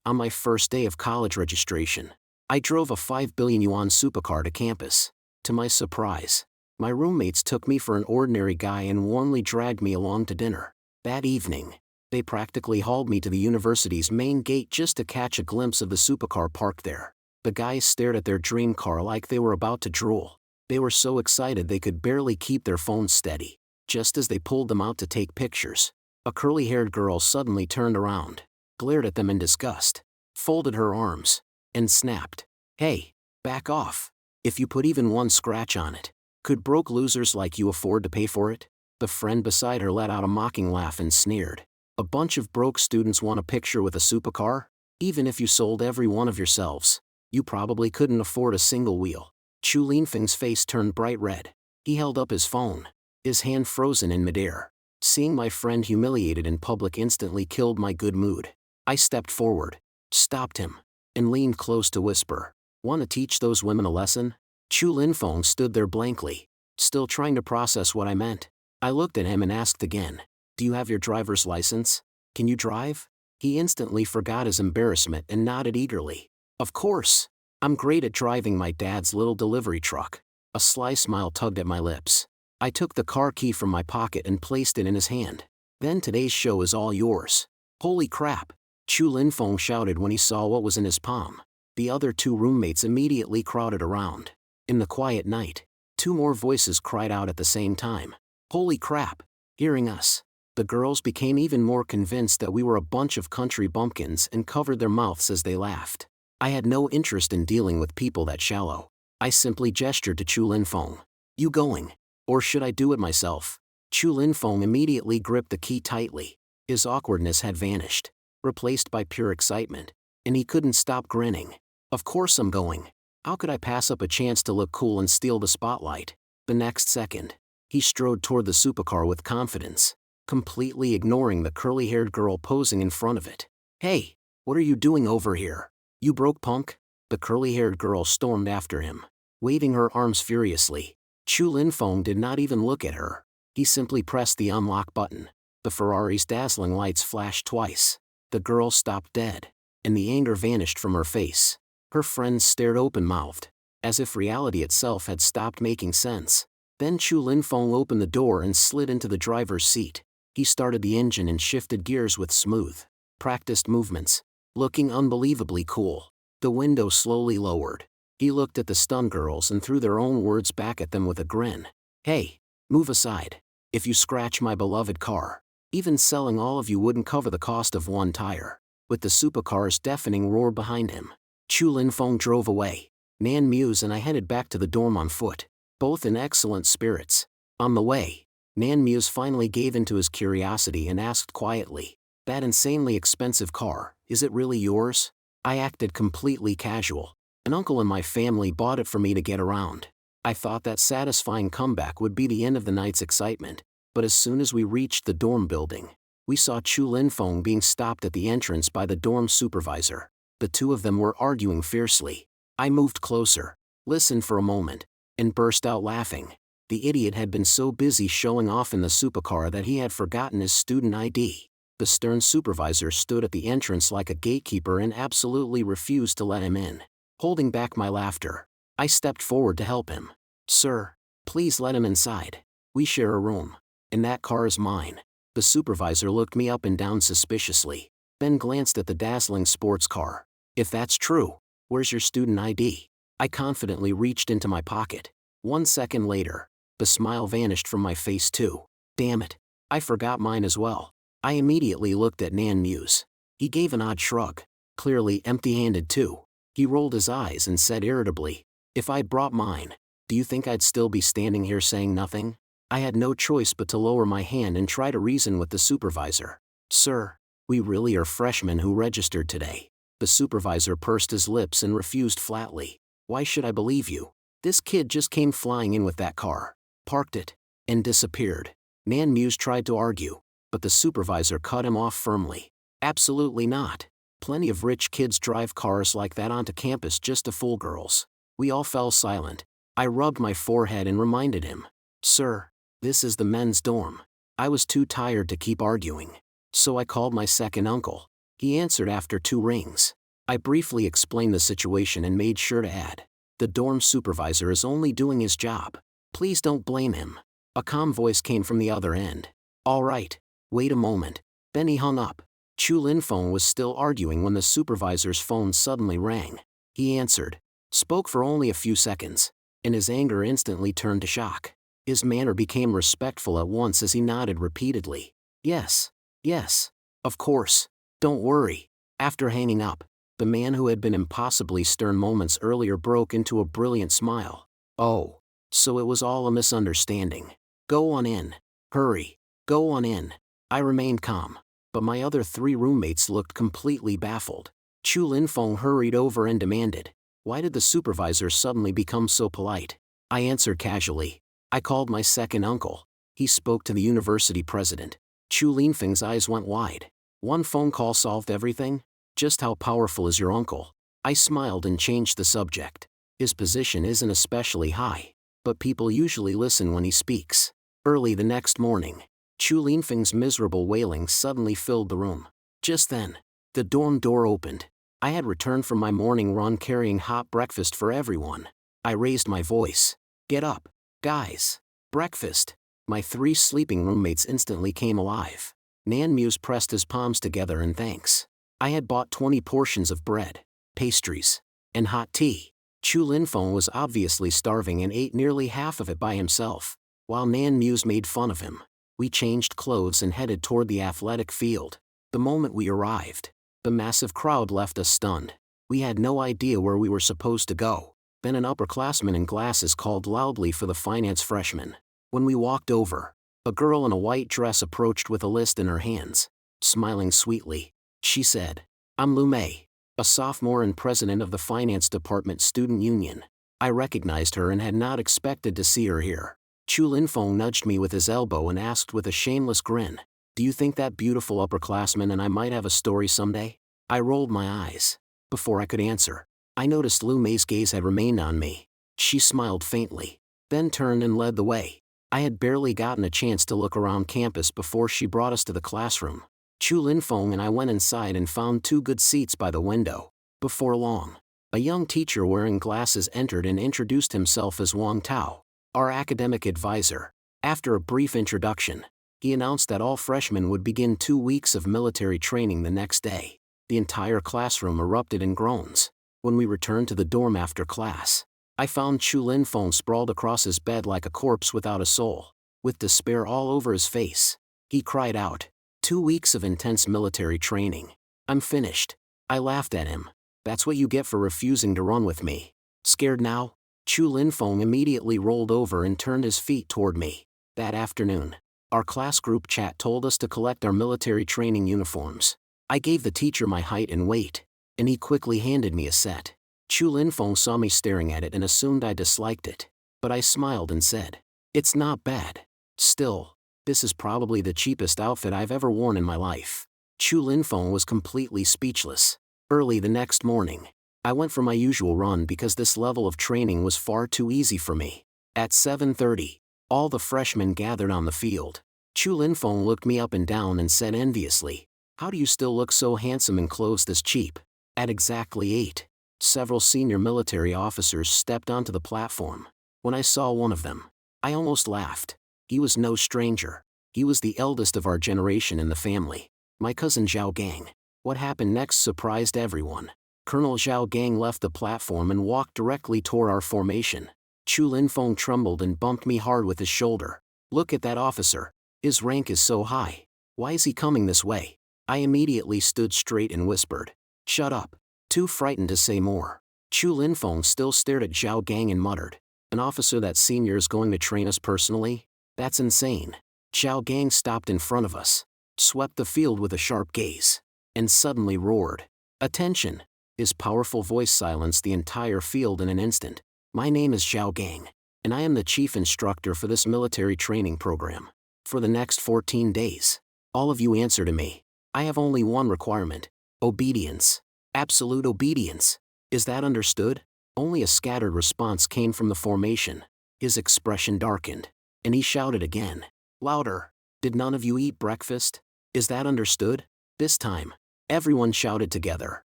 On my first day of college registration, I drove a 5 billion yuan supercar to campus. To my surprise, my roommates took me for an ordinary guy and warmly dragged me along to dinner. That evening, they practically hauled me to the university's main gate just to catch a glimpse of the supercar parked there. The guys stared at their dream car like they were about to drool. They were so excited they could barely keep their phones steady. Just as they pulled them out to take pictures, a curly-haired girl suddenly turned around, glared at them in disgust, folded her arms, and snapped, "Hey, back off. If you put even one scratch on it, could broke losers like you afford to pay for it?" The friend beside her let out a mocking laugh and sneered. "A bunch of broke students want a picture with a supercar? Even if you sold every one of yourselves, you probably couldn't afford a single wheel." Chu Linfeng's face turned bright red. He held up his phone, his hand frozen in midair. Seeing my friend humiliated in public instantly killed my good mood. I stepped forward, stopped him, and leaned close to whisper, "Want to teach those women a lesson?" Chu Linfeng stood there blankly, still trying to process what I meant. I looked at him and asked again, "Do you have your driver's license? Can you drive?" He instantly forgot his embarrassment and nodded eagerly. "Of course. I'm great at driving my dad's little delivery truck." A sly smile tugged at my lips. I took the car key from my pocket and placed it in his hand. "Then today's show is all yours." "Holy crap!" Chu Linfeng shouted when he saw what was in his palm. The other two roommates immediately crowded around. In the quiet night, two more voices cried out at the same time, "Holy crap!" Hearing us, the girls became even more convinced that we were a bunch of country bumpkins and covered their mouths as they laughed. I had no interest in dealing with people that shallow. I simply gestured to Chu Linfeng. "You going? Or should I do it myself?" Chu Linfeng immediately gripped the key tightly. His awkwardness had vanished, replaced by pure excitement, and he couldn't stop grinning. "Of course I'm going. How could I pass up a chance to look cool and steal the spotlight?" The next second, he strode toward the supercar with confidence, completely ignoring the curly-haired girl posing in front of it. "Hey, what are you doing over here? You broke punk?" The curly-haired girl stormed after him, waving her arms furiously. Chu Linfeng did not even look at her. He simply pressed the unlock button. The Ferrari's dazzling lights flashed twice. The girl stopped dead, and the anger vanished from her face. Her friends stared open-mouthed, as if reality itself had stopped making sense. Then Chu Linfeng opened the door and slid into the driver's seat. He started the engine and shifted gears with smooth, practiced movements, looking unbelievably cool. The window slowly lowered. He looked at the stunned girls and threw their own words back at them with a grin. "Hey, move aside. If you scratch my beloved car, even selling all of you wouldn't cover the cost of one tire." With the supercar's deafening roar behind him, Chu Linfeng drove away. Nan Muse and I headed back to the dorm on foot, both in excellent spirits. On the way, Nan Muse finally gave in to his curiosity and asked quietly, "That insanely expensive car, is it really yours?" I acted completely casual. "An uncle in my family bought it for me to get around." I thought that satisfying comeback would be the end of the night's excitement, but as soon as we reached the dorm building, we saw Chu Linfeng being stopped at the entrance by the dorm supervisor. The two of them were arguing fiercely. I moved closer, listened for a moment, and burst out laughing. The idiot had been so busy showing off in the supercar that he had forgotten his student ID. The stern supervisor stood at the entrance like a gatekeeper and absolutely refused to let him in. Holding back my laughter, I stepped forward to help him. "Sir, please let him inside. We share a room, and that car is mine." The supervisor looked me up and down suspiciously, then glanced at the dazzling sports car. "If that's true, where's your student ID?" I confidently reached into my pocket. 1 second later, the smile vanished from my face too. Damn it, I forgot mine as well. I immediately looked at Nan Muse. He gave an odd shrug, clearly empty-handed too. He rolled his eyes and said irritably, "If I'd brought mine, do you think I'd still be standing here saying nothing?" I had no choice but to lower my hand and try to reason with the supervisor. "Sir, we really are freshmen who registered today." The supervisor pursed his lips and refused flatly. "Why should I believe you? This kid just came flying in with that car, parked it, and disappeared." Nan Muse tried to argue, but the supervisor cut him off firmly. "Absolutely not. Plenty of rich kids drive cars like that onto campus just to fool girls." We all fell silent. I rubbed my forehead and reminded him, "Sir, this is the men's dorm." I was too tired to keep arguing, so I called my second uncle. he answered after 2 rings. I briefly explained the situation and made sure to add, the dorm supervisor is only doing his job. Please don't blame him. A calm voice came from the other end. All right, wait a moment. Then he hung up. Chu Lin's phone was still arguing when the supervisor's phone suddenly rang. He answered, spoke for only a few seconds, and his anger instantly turned to shock. His manner became respectful at once as he nodded repeatedly. Yes, yes, of course, don't worry. After hanging up, the man who had been impossibly stern moments earlier broke into a brilliant smile. Oh, so it was all a misunderstanding. Go on in. Hurry, go on in. I remained calm, but my other 3 roommates looked completely baffled. Chu Linfeng hurried over and demanded, why did the supervisor suddenly become so polite? I answered casually, I called my second uncle. He spoke to the university president. Chu Linfeng's eyes went wide. One phone call solved everything? Just how powerful is your uncle? I smiled and changed the subject. His position isn't especially high, but people usually listen when he speaks. Early the next morning, Chu Linfeng's miserable wailing suddenly filled the room. Just then, the dorm door opened. I had returned from my morning run carrying hot breakfast for everyone. I raised my voice. Get up, guys. Breakfast. My 3 sleeping roommates instantly came alive. Nan Muse pressed his palms together in thanks. I had bought 20 portions of bread, pastries, and hot tea. Chu Linfeng was obviously starving and ate nearly half of it by himself, while Nan Muse made fun of him. We changed clothes and headed toward the athletic field. The moment we arrived, the massive crowd left us stunned. We had no idea where we were supposed to go. Then an upperclassman in glasses called loudly for the finance freshman. When we walked over, a girl in a white dress approached with a list in her hands. Smiling sweetly, she said, I'm Lu Mei, a sophomore and president of the finance department student union. I recognized her and had not expected to see her here. Chu Linfeng nudged me with his elbow and asked with a shameless grin, do you think that beautiful upperclassman and I might have a story someday? I rolled my eyes. Before I could answer, I noticed Lu Mei's gaze had remained on me. She smiled faintly, then turned and led the way. I had barely gotten a chance to look around campus before she brought us to the classroom. Chu Linfeng and I went inside and found 2 good seats by the window. Before long, a young teacher wearing glasses entered and introduced himself as Wang Tao, our academic advisor. After a brief introduction, he announced that all freshmen would begin 2 weeks of military training the next day. The entire classroom erupted in groans. When we returned to the dorm after class, I found Chu Linfeng sprawled across his bed like a corpse without a soul. With despair all over his face, he cried out, 2 weeks of intense military training. I'm finished. I laughed at him. That's what you get for refusing to run with me. Scared now? Chu Linfeng immediately rolled over and turned his feet toward me. That afternoon, our class group chat told us to collect our military training uniforms. I gave the teacher my height and weight, and he quickly handed me a set. Chu Linfeng saw me staring at it and assumed I disliked it, but I smiled and said, it's not bad. Still, this is probably the cheapest outfit I've ever worn in my life. Chu Linfeng was completely speechless. Early the next morning, I went for my usual run because this level of training was far too easy for me. At 7:30, all the freshmen gathered on the field. Chu Linfeng looked me up and down and said enviously, how do you still look so handsome in clothes this cheap? At exactly 8, several senior military officers stepped onto the platform. When I saw one of them, I almost laughed. He was no stranger. He was the eldest of our generation in the family, my cousin Zhao Gang. What happened next surprised everyone. Colonel Zhao Gang left the platform and walked directly toward our formation. Chu Linfeng trembled and bumped me hard with his shoulder. Look at that officer. His rank is so high. Why is he coming this way? I immediately stood straight and whispered, shut up. Too frightened to say more. Chu Linfeng still stared at Zhao Gang and muttered, an officer that senior is going to train us personally? That's insane. Zhao Gang stopped in front of us, swept the field with a sharp gaze, and suddenly roared, attention! His powerful voice silenced the entire field in an instant. My name is Zhao Gang, and I am the chief instructor for this military training program. For the next 14 days, all of you answer to me. I have only one requirement, obedience. Absolute obedience. Is that understood? Only a scattered response came from the formation. His expression darkened, and he shouted again, louder. Did none of you eat breakfast? Is that understood? This time, Everyone shouted together.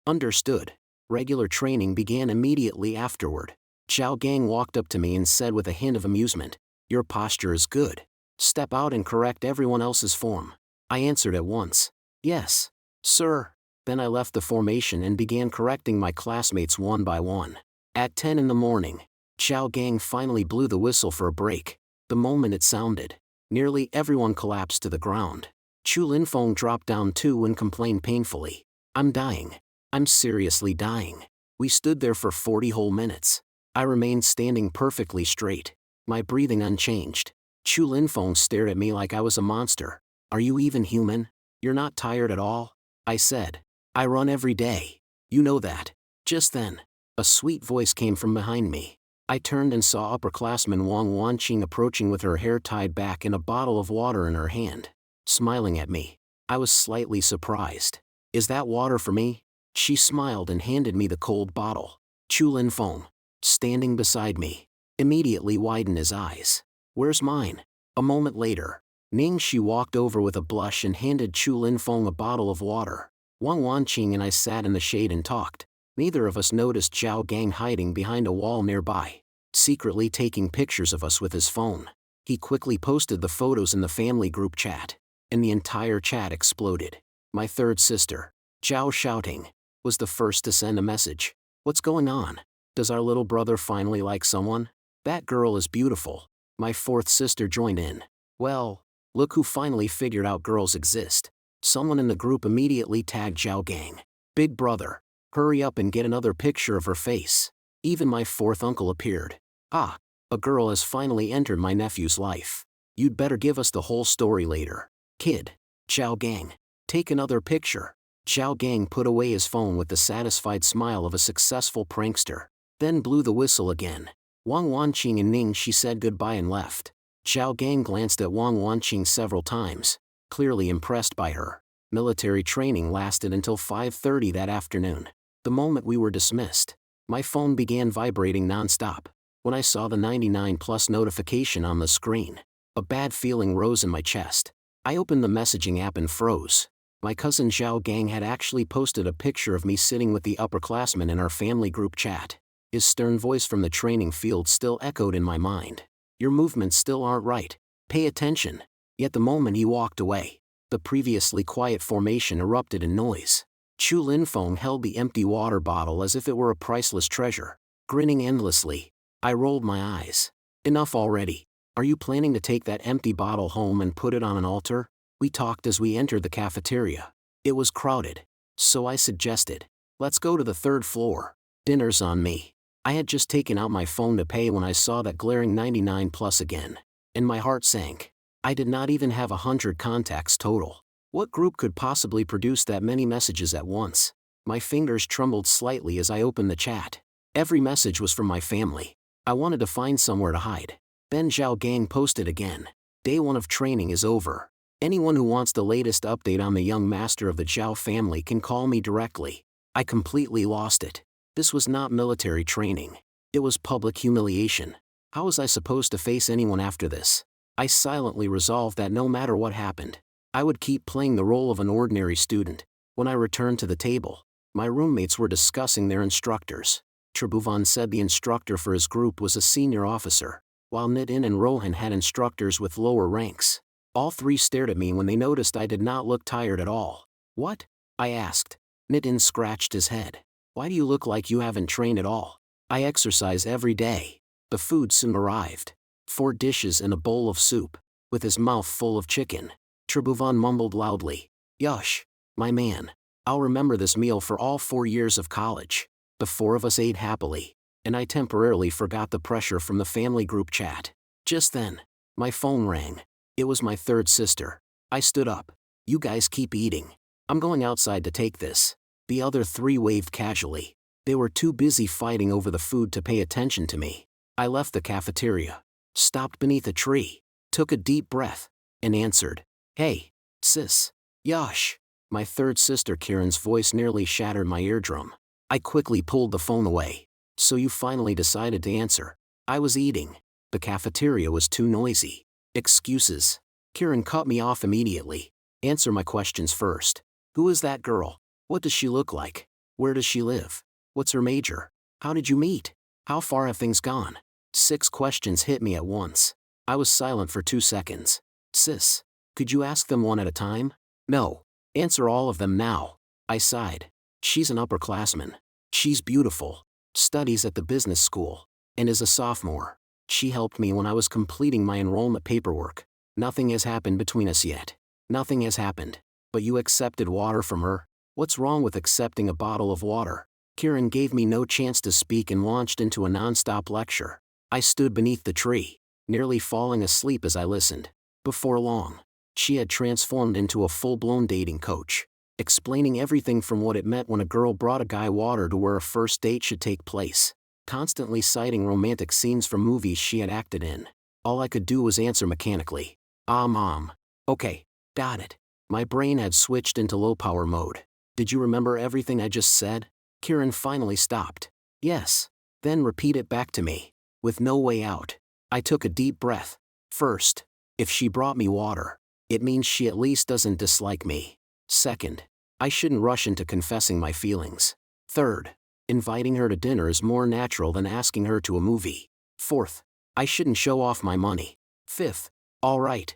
Understood. Regular training began immediately afterward. Zhao Gang walked up to me and said with a hint of amusement, "Your posture is good. Step out and correct everyone else's form." I answered at once, "Yes, sir." Then I left the formation and began correcting my classmates one by one. At 10 in the morning, Zhao Gang finally blew the whistle for a break. The moment it sounded, nearly everyone collapsed to the ground. Chu Linfeng dropped down too and complained painfully, "I'm dying. I'm seriously dying." We stood there for 40 whole minutes. I remained standing perfectly straight, my breathing unchanged. Chu Linfeng stared at me like I was a monster. "Are you even human? You're not tired at all?" I said. "I run every day. You know that." Just then, a sweet voice came from behind me. I turned and saw upperclassman Wang Wanqing approaching with her hair tied back and a bottle of water in her hand, smiling at me. I was slightly surprised. "Is that water for me?" She smiled and handed me the cold bottle. Chu Linfeng, standing beside me, immediately widened his eyes. "Where's mine?" A moment later, Ning Shi walked over with a blush and handed Chu Linfeng a bottle of water. Wang Wanqing and I sat in the shade and talked. Neither of us noticed Zhao Gang hiding behind a wall nearby, secretly taking pictures of us with his phone. He quickly posted the photos in the family group chat, and the entire chat exploded. My third sister, Zhao Shouting, was the first to send a message. "What's going on? Does our little brother finally like someone? That girl is beautiful." My fourth sister joined in. "Well, look who finally figured out girls exist." Someone in the group immediately tagged Zhao Gang. "Big brother, hurry up and get another picture of her face." Even my fourth uncle appeared. "Ah, a girl has finally entered my nephew's life. You'd better give us the whole story later. Kid, Zhao Gang, take another picture." Zhao Gang put away his phone with the satisfied smile of a successful prankster, then blew the whistle again. Wang Wanqing and Ning Shi said goodbye and left. Zhao Gang glanced at Wang Wanqing several times, clearly impressed by her. Military training lasted until 5:30 that afternoon. The moment we were dismissed, my phone began vibrating non-stop. When I saw the 99+ notification on the screen, a bad feeling rose in my chest. I opened the messaging app and froze. My cousin Zhao Gang had actually posted a picture of me sitting with the upperclassmen in our family group chat. His stern voice from the training field still echoed in my mind. "Your movements still aren't right. Pay attention." Yet the moment he walked away, the previously quiet formation erupted in noise. Chu Linfeng held the empty water bottle as if it were a priceless treasure. Grinning endlessly, I rolled my eyes. "Enough already. Are you planning to take that empty bottle home and put it on an altar?" We talked as we entered the cafeteria. It was crowded, so I suggested, "Let's go to the third floor. Dinner's on me." I had just taken out my phone to pay when I saw that glaring 99+ again, and my heart sank. I did not even have 100 contacts total. What group could possibly produce that many messages at once? My fingers trembled slightly as I opened the chat. Every message was from my family. I wanted to find somewhere to hide. Then Zhao Gang posted again. "Day 1 of training is over. Anyone who wants the latest update on the young master of the Zhao family can call me directly." I completely lost it. This was not military training. It was public humiliation. How was I supposed to face anyone after this? I silently resolved that no matter what happened, I would keep playing the role of an ordinary student. When I returned to the table, my roommates were discussing their instructors. Tribhuvan said the instructor for his group was a senior officer, while Nitin and Rohan had instructors with lower ranks. All three stared at me when they noticed I did not look tired at all. "What?" I asked. Nitin scratched his head. "Why do you look like you haven't trained at all?" "I exercise every day." The food soon arrived. 4 dishes and a bowl of soup, with his mouth full of chicken. Tribhuvan mumbled loudly, "Yush, my man. I'll remember this meal for all 4 years of college." The 4 of us ate happily, and I temporarily forgot the pressure from the family group chat. Just then, my phone rang. It was my third sister. I stood up. "You guys keep eating. I'm going outside to take this." The other 3 waved casually. They were too busy fighting over the food to pay attention to me. I left the cafeteria, stopped beneath a tree, took a deep breath, and answered, "Hey, sis." "Yash." My third sister Kiran's voice nearly shattered my eardrum. I quickly pulled the phone away. "So you finally decided to answer." "I was eating. The cafeteria was too noisy." "Excuses." Kiran cut me off immediately. "Answer my questions first. Who is that girl?" What does she look like? Where does she live? What's her major? How did you meet? How far have things gone? 6 questions hit me at once. I was silent for 2 seconds. Sis, could you ask them one at a time? No. Answer all of them now. I sighed. She's an upperclassman. She's beautiful. Studies at the business school. And is a sophomore. She helped me when I was completing my enrollment paperwork. Nothing has happened between us yet. Nothing has happened. But you accepted water from her? What's wrong with accepting a bottle of water? Kieran gave me no chance to speak and launched into a non-stop lecture. I stood beneath the tree, nearly falling asleep as I listened. Before long, she had transformed into a full-blown dating coach, explaining everything from what it meant when a girl brought a guy water to where a first date should take place, constantly citing romantic scenes from movies she had acted in. All I could do was answer mechanically. Mom. Okay, got it. My brain had switched into low-power mode. Did you remember everything I just said? Kieran finally stopped. Yes. Then repeat it back to me. With no way out. I took a deep breath. First, if she brought me water, it means she at least doesn't dislike me. Second, I shouldn't rush into confessing my feelings. Third, inviting her to dinner is more natural than asking her to a movie. Fourth, I shouldn't show off my money. Fifth, all right.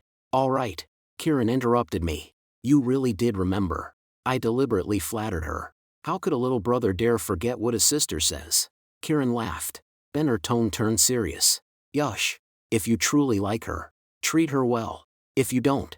Kieran interrupted me. You really did remember. I deliberately flattered her. How could a little brother dare forget what his sister says? Kieran laughed. Then her tone turned serious. Yush. If you truly like her, treat her well. If you don't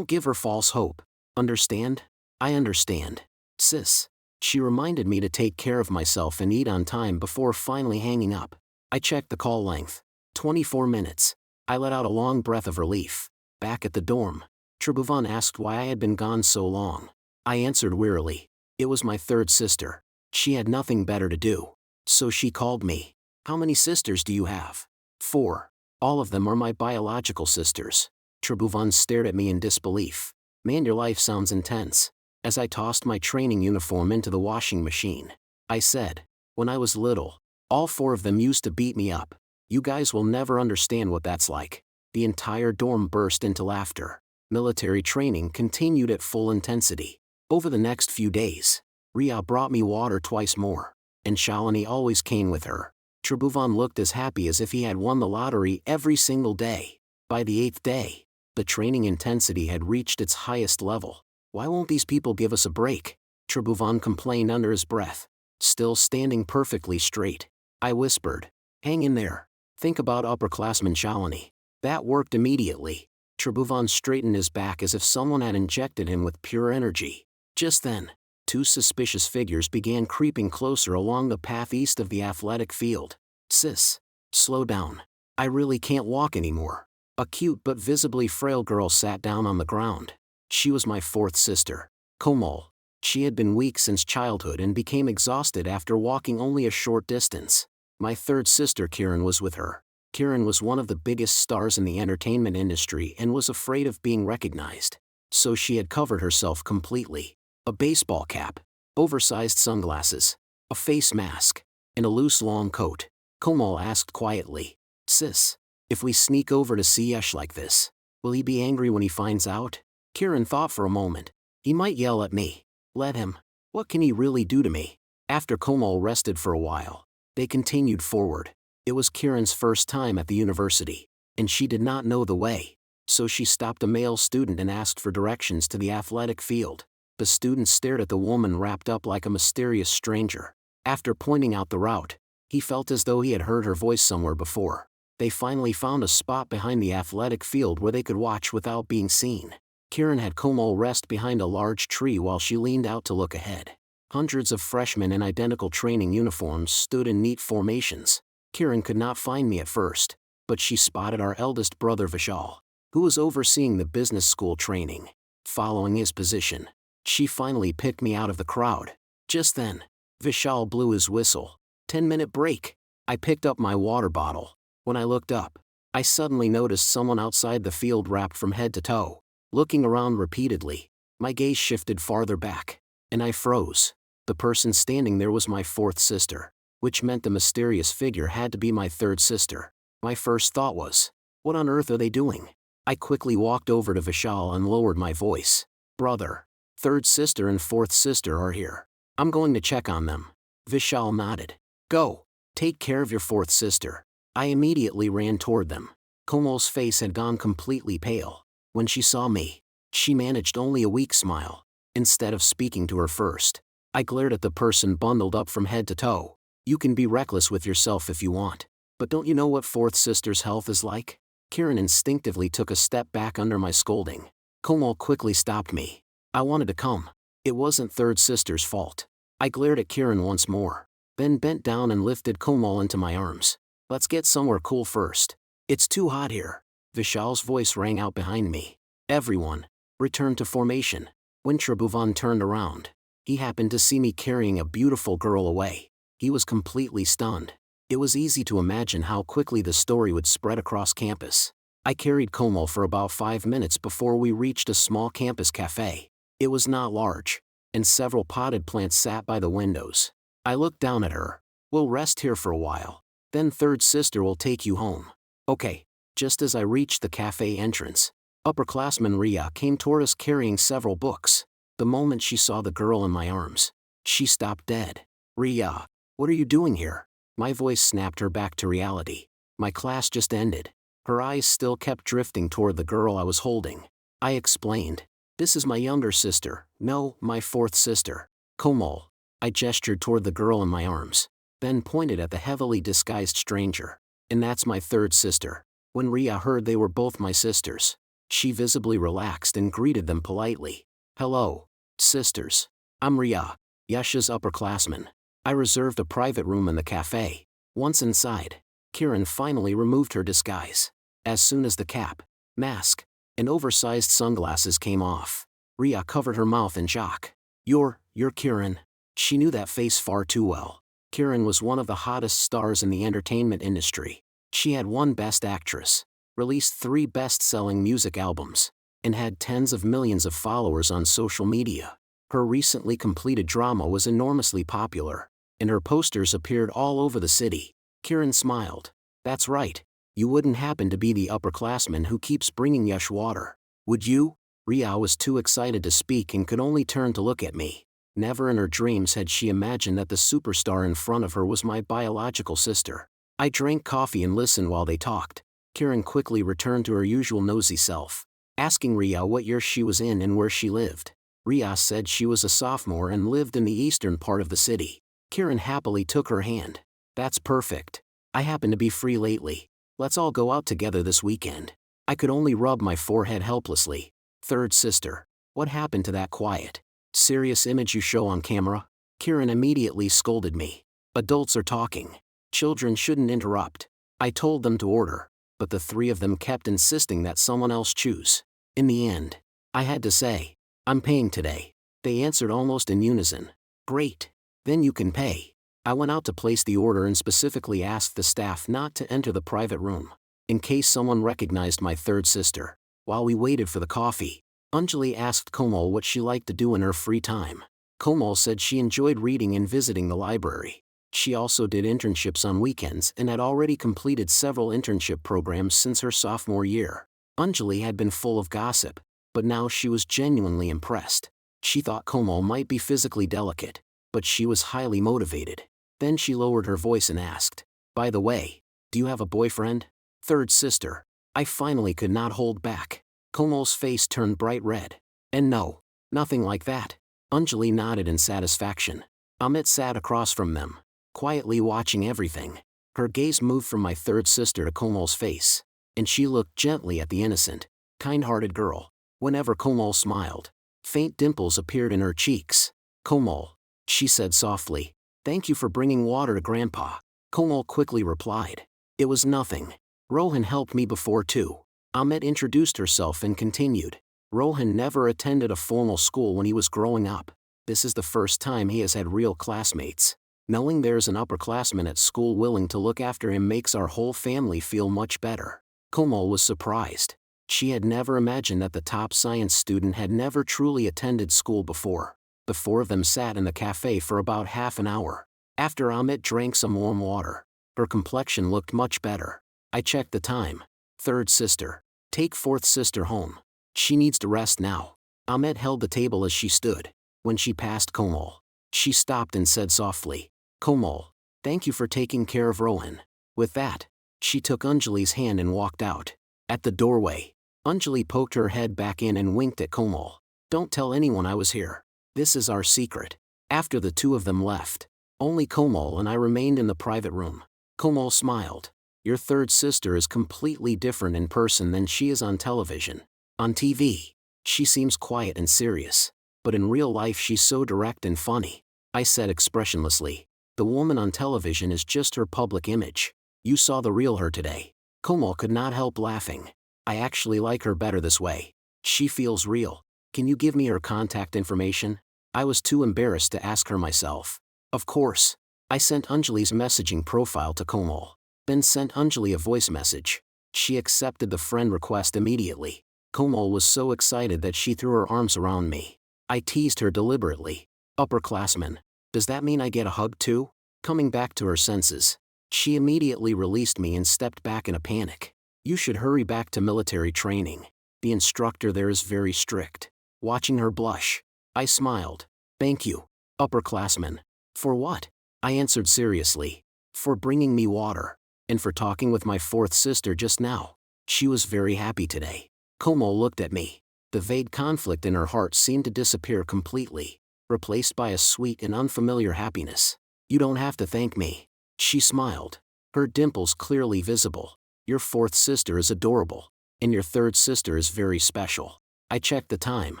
give her false hope. Understand? I understand. Sis. She reminded me to take care of myself and eat on time before finally hanging up. I checked the call length. 24 minutes. I let out a long breath of relief. Back at the dorm, Tribhuvan asked why I had been gone so long. I answered wearily. It was my third sister. She had nothing better to do. So she called me. How many sisters do you have? 4. All of them are my biological sisters. Tribhuvan stared at me in disbelief. Man, your life sounds intense. As I tossed my training uniform into the washing machine, I said, when I was little, all 4 of them used to beat me up. You guys will never understand what that's like. The entire dorm burst into laughter. Military training continued at full intensity. Over the next few days, Ria brought me water twice more, and Shalini always came with her. Tribhuvan looked as happy as if he had won the lottery every single day. By the 8th day, the training intensity had reached its highest level. Why won't these people give us a break? Tribhuvan complained under his breath. Still standing perfectly straight, I whispered, hang in there. Think about upperclassman Shalini. That worked immediately. Tribhuvan straightened his back as if someone had injected him with pure energy. Just then, 2 suspicious figures began creeping closer along the path east of the athletic field. Sis, slow down. I really can't walk anymore. A cute but visibly frail girl sat down on the ground. She was my 4th sister, Komal. She had been weak since childhood and became exhausted after walking only a short distance. My 3rd sister Kiran was with her. Kiran was one of the biggest stars in the entertainment industry and was afraid of being recognized. So she had covered herself completely. A baseball cap, oversized sunglasses, a face mask, and a loose long coat. Komal asked quietly, Sis, if we sneak over to see Yash like this, will he be angry when he finds out? Kiran thought for a moment. He might yell at me. Let him. What can he really do to me? After Komal rested for a while, they continued forward. It was Kiran's first time at the university, and she did not know the way. So she stopped a male student and asked for directions to the athletic field. The student stared at the woman wrapped up like a mysterious stranger. After pointing out the route, he felt as though he had heard her voice somewhere before. They finally found a spot behind the athletic field where they could watch without being seen. Kiran had Komal rest behind a large tree while she leaned out to look ahead. Hundreds of freshmen in identical training uniforms stood in neat formations. Kiran could not find me at first, but she spotted our eldest brother Vishal, who was overseeing the business school training. Following his position, she finally picked me out of the crowd. Just then, Vishal blew his whistle. 10-minute break. I picked up my water bottle. When I looked up, I suddenly noticed someone outside the field wrapped from head to toe. Looking around repeatedly, my gaze shifted farther back, and I froze. The person standing there was my 4th sister, which meant the mysterious figure had to be my 3rd sister. My first thought was, what on earth are they doing? I quickly walked over to Vishal and lowered my voice. Brother, Third sister and fourth sister are here. I'm going to check on them. Vishal nodded. Go. Take care of your fourth sister. I immediately ran toward them. Komal's face had gone completely pale. When she saw me, she managed only a weak smile. Instead of speaking to her first, I glared at the person bundled up from head to toe. You can be reckless with yourself if you want, but don't you know what fourth sister's health is like? Kiran instinctively took a step back under my scolding. Komal quickly stopped me. I wanted to come. It wasn't third sister's fault. I glared at Kiran once more, then bent down and lifted Komal into my arms. Let's get somewhere cool first. It's too hot here. Vishal's voice rang out behind me. Everyone, return to formation. When Tribhuvan turned around, he happened to see me carrying a beautiful girl away. He was completely stunned. It was easy to imagine how quickly the story would spread across campus. I carried Komal for about 5 minutes before we reached a small campus cafe. It was not large, and several potted plants sat by the windows. I looked down at her. We'll rest here for a while. Then third sister will take you home. Okay. Just as I reached the cafe entrance, upperclassman Ria came toward us carrying several books. The moment she saw the girl in my arms, she stopped dead. Ria, what are you doing here? My voice snapped her back to reality. My class just ended. Her eyes still kept drifting toward the girl I was holding. I explained. This is my younger sister. No, my fourth sister. Komal. I gestured toward the girl in my arms, then pointed at the heavily disguised stranger. And that's my third sister. When Ria heard they were both my sisters, she visibly relaxed and greeted them politely. Hello, sisters. I'm Ria, Yasha's upperclassman. I reserved a private room in the cafe. Once inside, Kiran finally removed her disguise. As soon as the cap, mask, and oversized sunglasses came off, Ria covered her mouth in shock. You're Kiran. She knew that face far too well. Kiran was one of the hottest stars in the entertainment industry. She had won Best Actress, released 3 best-selling music albums, and had tens of millions of followers on social media. Her recently completed drama was enormously popular, and her posters appeared all over the city. Kiran smiled. That's right. You wouldn't happen to be the upperclassman who keeps bringing Yash water, would you? Ria was too excited to speak and could only turn to look at me. Never in her dreams had she imagined that the superstar in front of her was my biological sister. I drank coffee and listened while they talked. Kiran quickly returned to her usual nosy self, asking Ria what year she was in and where she lived. Ria said she was a sophomore and lived in the eastern part of the city. Kiran happily took her hand. That's perfect. I happen to be free lately. Let's all go out together this weekend. I could only rub my forehead helplessly. Third sister, what happened to that quiet, serious image you show on camera? Kiran immediately scolded me. Adults are talking. Children shouldn't interrupt. I told them to order, but the 3 of them kept insisting that someone else choose. In the end, I had to say, I'm paying today. They answered almost in unison. Great. Then you can pay. I went out to place the order and specifically asked the staff not to enter the private room, in case someone recognized my third sister. While we waited for the coffee, Anjali asked Komal what she liked to do in her free time. Komal said she enjoyed reading and visiting the library. She also did internships on weekends and had already completed several internship programs since her sophomore year. Anjali had been full of gossip, but now she was genuinely impressed. She thought Komal might be physically delicate, but she was highly motivated. Then she lowered her voice and asked, by the way, do you have a boyfriend? Third sister. I finally could not hold back. Komal's face turned bright red. And no, nothing like that. Anjali nodded in satisfaction. Amit sat across from them, quietly watching everything. Her gaze moved from my third sister to Komal's face, and she looked gently at the innocent, kind-hearted girl. Whenever Komal smiled, faint dimples appeared in her cheeks. Komal, she said softly, thank you for bringing water to Grandpa. Komal quickly replied, it was nothing. Rohan helped me before too. Amit introduced herself and continued. Rohan never attended a formal school when he was growing up. This is the first time he has had real classmates. Knowing there's an upperclassman at school willing to look after him makes our whole family feel much better. Komal was surprised. She had never imagined that the top science student had never truly attended school before. The 4 of them sat in the cafe for about half an hour. After Amit drank some warm water, her complexion looked much better. I checked the time. Third sister, take fourth sister home. She needs to rest now. Ahmed held the table as she stood. When she passed Komal, she stopped and said softly, "Komal, thank you for taking care of Rohan." With that, she took Anjali's hand and walked out. At the doorway, Anjali poked her head back in and winked at Komal. "Don't tell anyone I was here. This is our secret." After the two of them left, only Komal and I remained in the private room. Komal smiled. "Your third sister is completely different in person than she is on television. On TV, she seems quiet and serious, but in real life she's so direct and funny," I said expressionlessly. "The woman on television is just her public image. You saw the real her today." Komal could not help laughing. "I actually like her better this way. She feels real. Can you give me her contact information?" I was too embarrassed to ask her myself. "Of course." I sent Anjali's messaging profile to Komal, then sent Anjali a voice message. She accepted the friend request immediately. Komal was so excited that she threw her arms around me. I teased her deliberately. "Upperclassman, does that mean I get a hug too?" Coming back to her senses, she immediately released me and stepped back in a panic. "You should hurry back to military training. The instructor there is very strict." Watching her blush, I smiled. "Thank you, upperclassman." "For what?" I answered seriously. "For bringing me water, and for talking with my fourth sister just now. She was very happy today." Komal looked at me. The vague conflict in her heart seemed to disappear completely, replaced by a sweet and unfamiliar happiness. "You don't have to thank me." She smiled, her dimples clearly visible. "Your fourth sister is adorable, and your third sister is very special." I checked the time.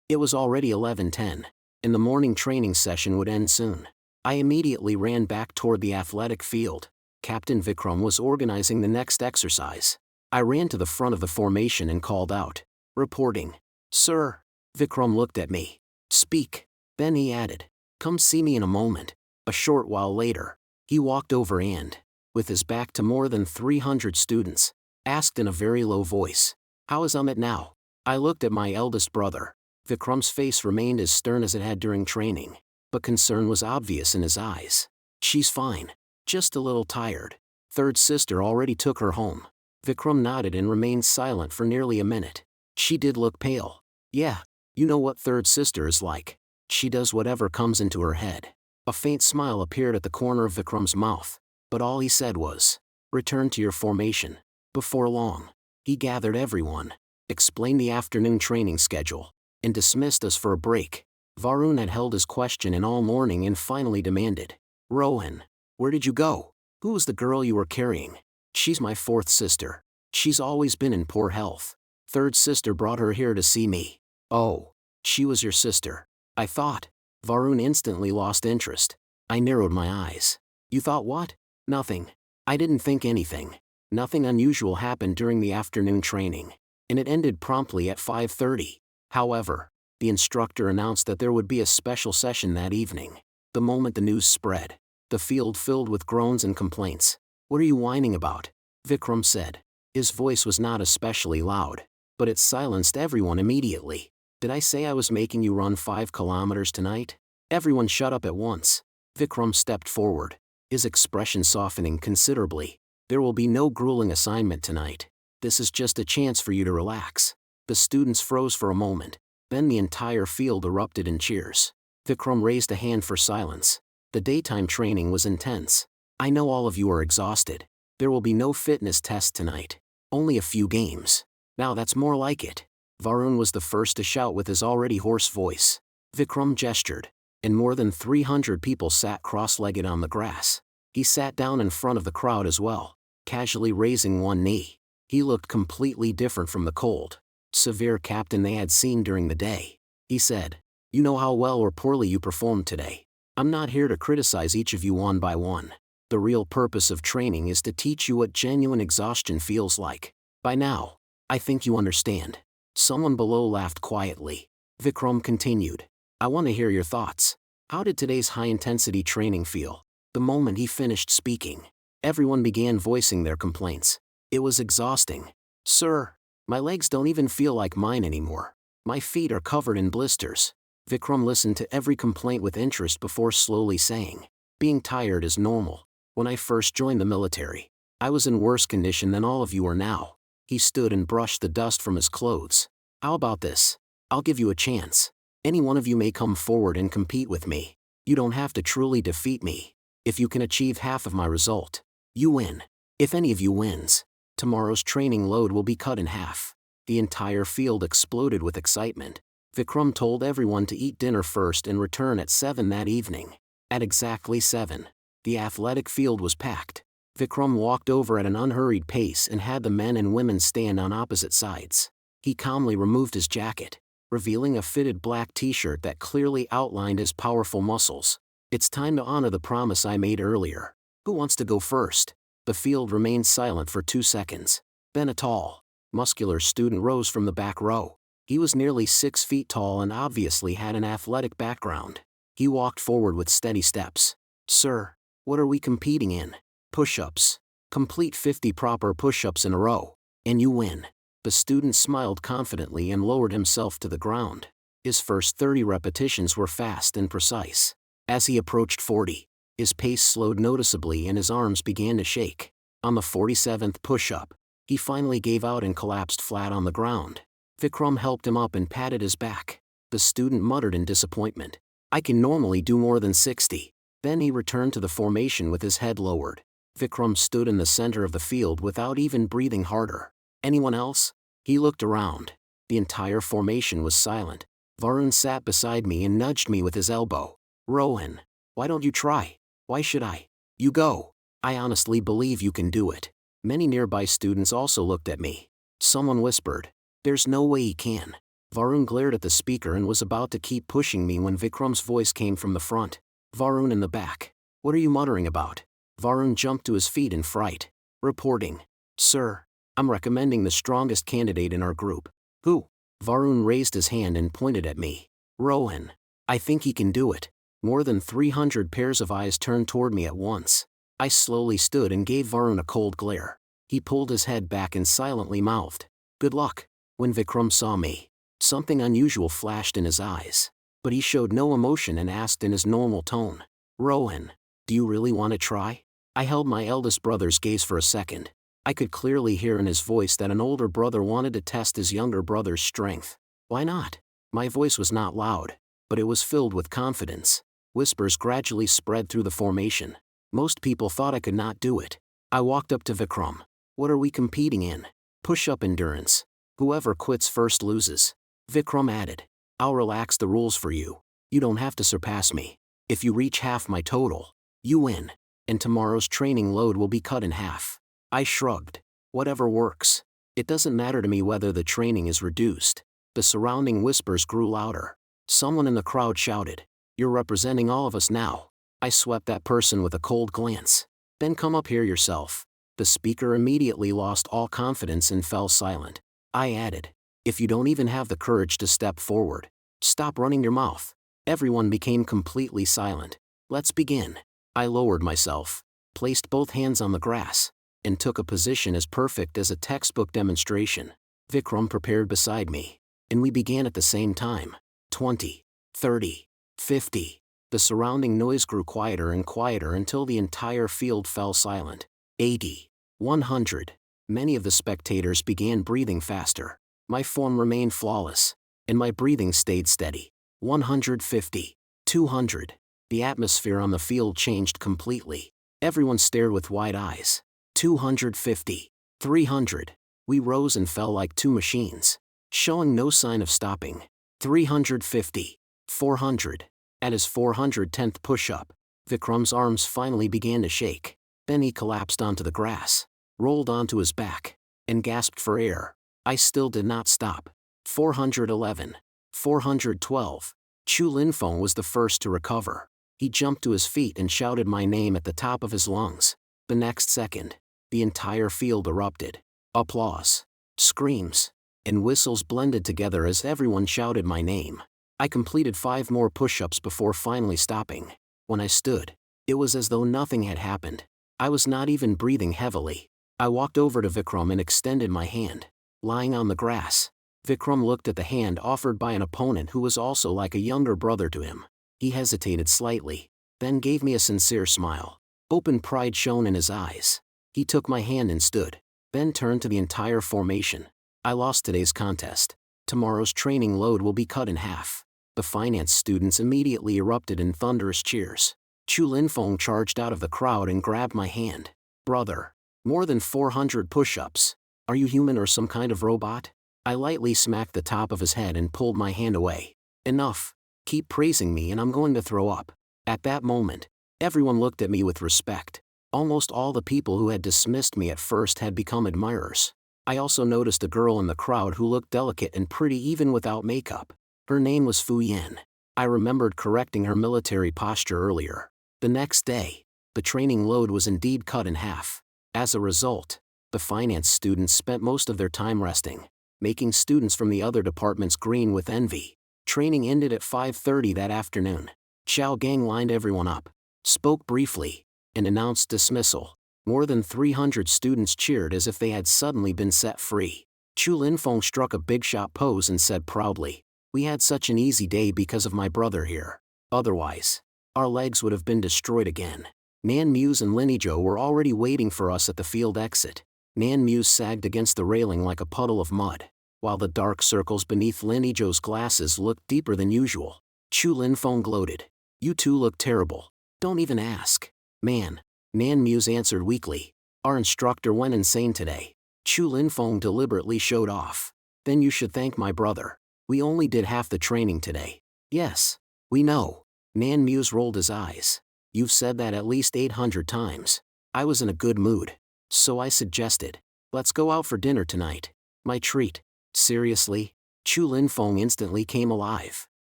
It was already 11:10, and the morning training session would end soon. I immediately ran back toward the athletic field. Captain Vikram was organizing the next exercise. I ran to the front of the formation and called out, "Reporting." "Sir." Vikram looked at me. "Speak." Then he added, "Come see me in a moment." A short while later, he walked over and, with his back to more than 300 students, asked in a very low voice, "How is Amit now?" I looked at my eldest brother. Vikram's face remained as stern as it had during training, but concern was obvious in his eyes. "She's fine. Just a little tired. Third sister already took her home." Vikram nodded and remained silent for nearly a minute. "She did look pale." "Yeah, you know what third sister is like. She does whatever comes into her head." A faint smile appeared at the corner of Vikram's mouth, but all he said was, "Return to your formation." Before long, he gathered everyone, explained the afternoon training schedule, and dismissed us for a break. Varun had held his question in all morning and finally demanded, "Rohan, where did you go? Who was the girl you were carrying?" "She's my fourth sister. She's always been in poor health. Third sister brought her here to see me." "Oh, she was your sister." I thought. Varun instantly lost interest. I narrowed my eyes. "You thought what?" "Nothing. I didn't think anything." Nothing unusual happened during the afternoon training, and it ended promptly at 5:30. However, the instructor announced that there would be a special session that evening. The moment the news spread, the field filled with groans and complaints. "What are you whining about?" Vikram said. His voice was not especially loud, but it silenced everyone immediately. "Did I say I was making you run 5 kilometers tonight?" Everyone shut up at once. Vikram stepped forward, his expression softening considerably. "There will be no grueling assignment tonight. This is just a chance for you to relax." The students froze for a moment, then the entire field erupted in cheers. Vikram raised a hand for silence. "The daytime training was intense. I know all of you are exhausted. There will be no fitness test tonight. Only a few games." "Now that's more like it." Varun was the first to shout with his already hoarse voice. Vikram gestured, and more than 300 people sat cross-legged on the grass. He sat down in front of the crowd as well, casually raising one knee. He looked completely different from the cold, severe captain they had seen during the day. He said, "You know how well or poorly you performed today. I'm not here to criticize each of you one by one. The real purpose of training is to teach you what genuine exhaustion feels like. By now, I think you understand." Someone below laughed quietly. Vikram continued, "I want to hear your thoughts. How did today's high-intensity training feel?" The moment he finished speaking, everyone began voicing their complaints. "It was exhausting. Sir, my legs don't even feel like mine anymore. My feet are covered in blisters." Vikram listened to every complaint with interest before slowly saying, "Being tired is normal. When I first joined the military, I was in worse condition than all of you are now." He stood and brushed the dust from his clothes. "How about this? I'll give you a chance. Any one of you may come forward and compete with me. You don't have to truly defeat me. If you can achieve half of my result, you win. If any of you wins, tomorrow's training load will be cut in half. The entire field exploded with excitement. Vikram told everyone to eat dinner first and return at 7 that evening. At exactly 7, the athletic field was packed. Vikram walked over at an unhurried pace and had the men and women stand on opposite sides. He calmly removed his jacket, revealing a fitted black t-shirt that clearly outlined his powerful muscles. It's time to honor the promise I made earlier. Who wants to go first? The field remained silent for 2 seconds. Then a tall, muscular student rose from the back row. He was nearly 6 feet tall and obviously had an athletic background. He walked forward with steady steps. Sir, what are we competing in? Push-ups. Complete 50 proper push-ups in a row, and you win. The student smiled confidently and lowered himself to the ground. His first 30 repetitions were fast and precise. As he approached 40, his pace slowed noticeably and his arms began to shake. On the 47th push-up, he finally gave out and collapsed flat on the ground. Vikram helped him up and patted his back. The student muttered in disappointment. I can normally do more than 60. Then he returned to the formation with his head lowered. Vikram stood in the center of the field without even breathing harder. Anyone else? He looked around. The entire formation was silent. Varun sat beside me and nudged me with his elbow. Rohan, why don't you try? Why should I? You go. I honestly believe you can do it. Many nearby students also looked at me. Someone whispered, there's no way he can. Varun glared at the speaker and was about to keep pushing me when Vikram's voice came from the front. Varun in the back. What are you muttering about? Varun jumped to his feet in fright, reporting, Sir, I'm recommending the strongest candidate in our group. Who? Varun raised his hand and pointed at me. Rohan. I think he can do it. More than 300 pairs of eyes turned toward me at once. I slowly stood and gave Varun a cold glare. He pulled his head back and silently mouthed, Good luck. When Vikram saw me, something unusual flashed in his eyes. But he showed no emotion and asked in his normal tone, Rohan, do you really want to try? I held my eldest brother's gaze for a second. I could clearly hear in his voice that an older brother wanted to test his younger brother's strength. Why not? My voice was not loud, but it was filled with confidence. Whispers gradually spread through the formation. Most people thought I could not do it. I walked up to Vikram. What are we competing in? Push-up endurance. Whoever quits first loses. Vikram added, I'll relax the rules for you. You don't have to surpass me. If you reach half my total, you win. And tomorrow's training load will be cut in half. I shrugged. Whatever works. It doesn't matter to me whether the training is reduced. The surrounding whispers grew louder. Someone in the crowd shouted, You're representing all of us now. I swept that person with a cold glance. Then come up here yourself. The speaker immediately lost all confidence and fell silent. I added, If you don't even have the courage to step forward, stop running your mouth. Everyone became completely silent. Let's begin. I lowered myself, placed both hands on the grass, and took a position as perfect as a textbook demonstration. Vikram prepared beside me, and we began at the same time. 20, 30, 50. The surrounding noise grew quieter and quieter until the entire field fell silent. 80, 100. Many of the spectators began breathing faster. My form remained flawless, and my breathing stayed steady. 150, 200. The atmosphere on the field changed completely. Everyone stared with wide eyes. 250, 300. We rose and fell like two machines, showing no sign of stopping. 350, 400. At his 410th push-up, Vikram's arms finally began to shake. Then he collapsed onto the grass, rolled onto his back, and gasped for air. I still did not stop. 411, 412. Chu Linfeng was the first to recover. He jumped to his feet and shouted my name at the top of his lungs. The next second, the entire field erupted. Applause, screams, and whistles blended together as everyone shouted my name. I completed 5 more push-ups before finally stopping. When I stood, it was as though nothing had happened. I was not even breathing heavily. I walked over to Vikram and extended my hand. Lying on the grass, Vikram looked at the hand offered by an opponent who was also like a younger brother to him. He hesitated slightly, then gave me a sincere smile. Open pride shone in his eyes. He took my hand and stood, then turned to the entire formation. I lost today's contest. Tomorrow's training load will be cut in half. The finance students immediately erupted in thunderous cheers. Chu Linfeng charged out of the crowd and grabbed my hand. Brother. More than 400 push-ups. Are you human or some kind of robot? I lightly smacked the top of his head and pulled my hand away. Enough. Keep praising me and I'm going to throw up. At that moment, everyone looked at me with respect. Almost all the people who had dismissed me at first had become admirers. I also noticed a girl in the crowd who looked delicate and pretty even without makeup. Her name was Fu Yan. I remembered correcting her military posture earlier. The next day, the training load was indeed cut in half. As a result, the finance students spent most of their time resting, making students from the other departments green with envy. Training ended at 5:30 that afternoon. Xiao Gang lined everyone up, spoke briefly, and announced dismissal. More than 300 students cheered as if they had suddenly been set free. Chu Linfeng struck a big shot pose and said proudly, "We had such an easy day because of my brother here. Otherwise, our legs would have been destroyed again." Nan Muse and Linizhou were already waiting for us at the field exit. Nan Muse sagged against the railing like a puddle of mud, while the dark circles beneath Linizhou's glasses looked deeper than usual. Chu Linfeng gloated. "You two look terrible. Don't even ask." "Man," Nan Muse answered weakly. "Our instructor went insane today." Chu Linfeng deliberately showed off. "Then you should thank my brother. We only did half the training today." "Yes, we know." Nan Muse rolled his eyes. "You've said that at least 800 times." I was in a good mood, so I suggested, "Let's go out for dinner tonight. My treat." "Seriously?" Chu Linfeng instantly came alive.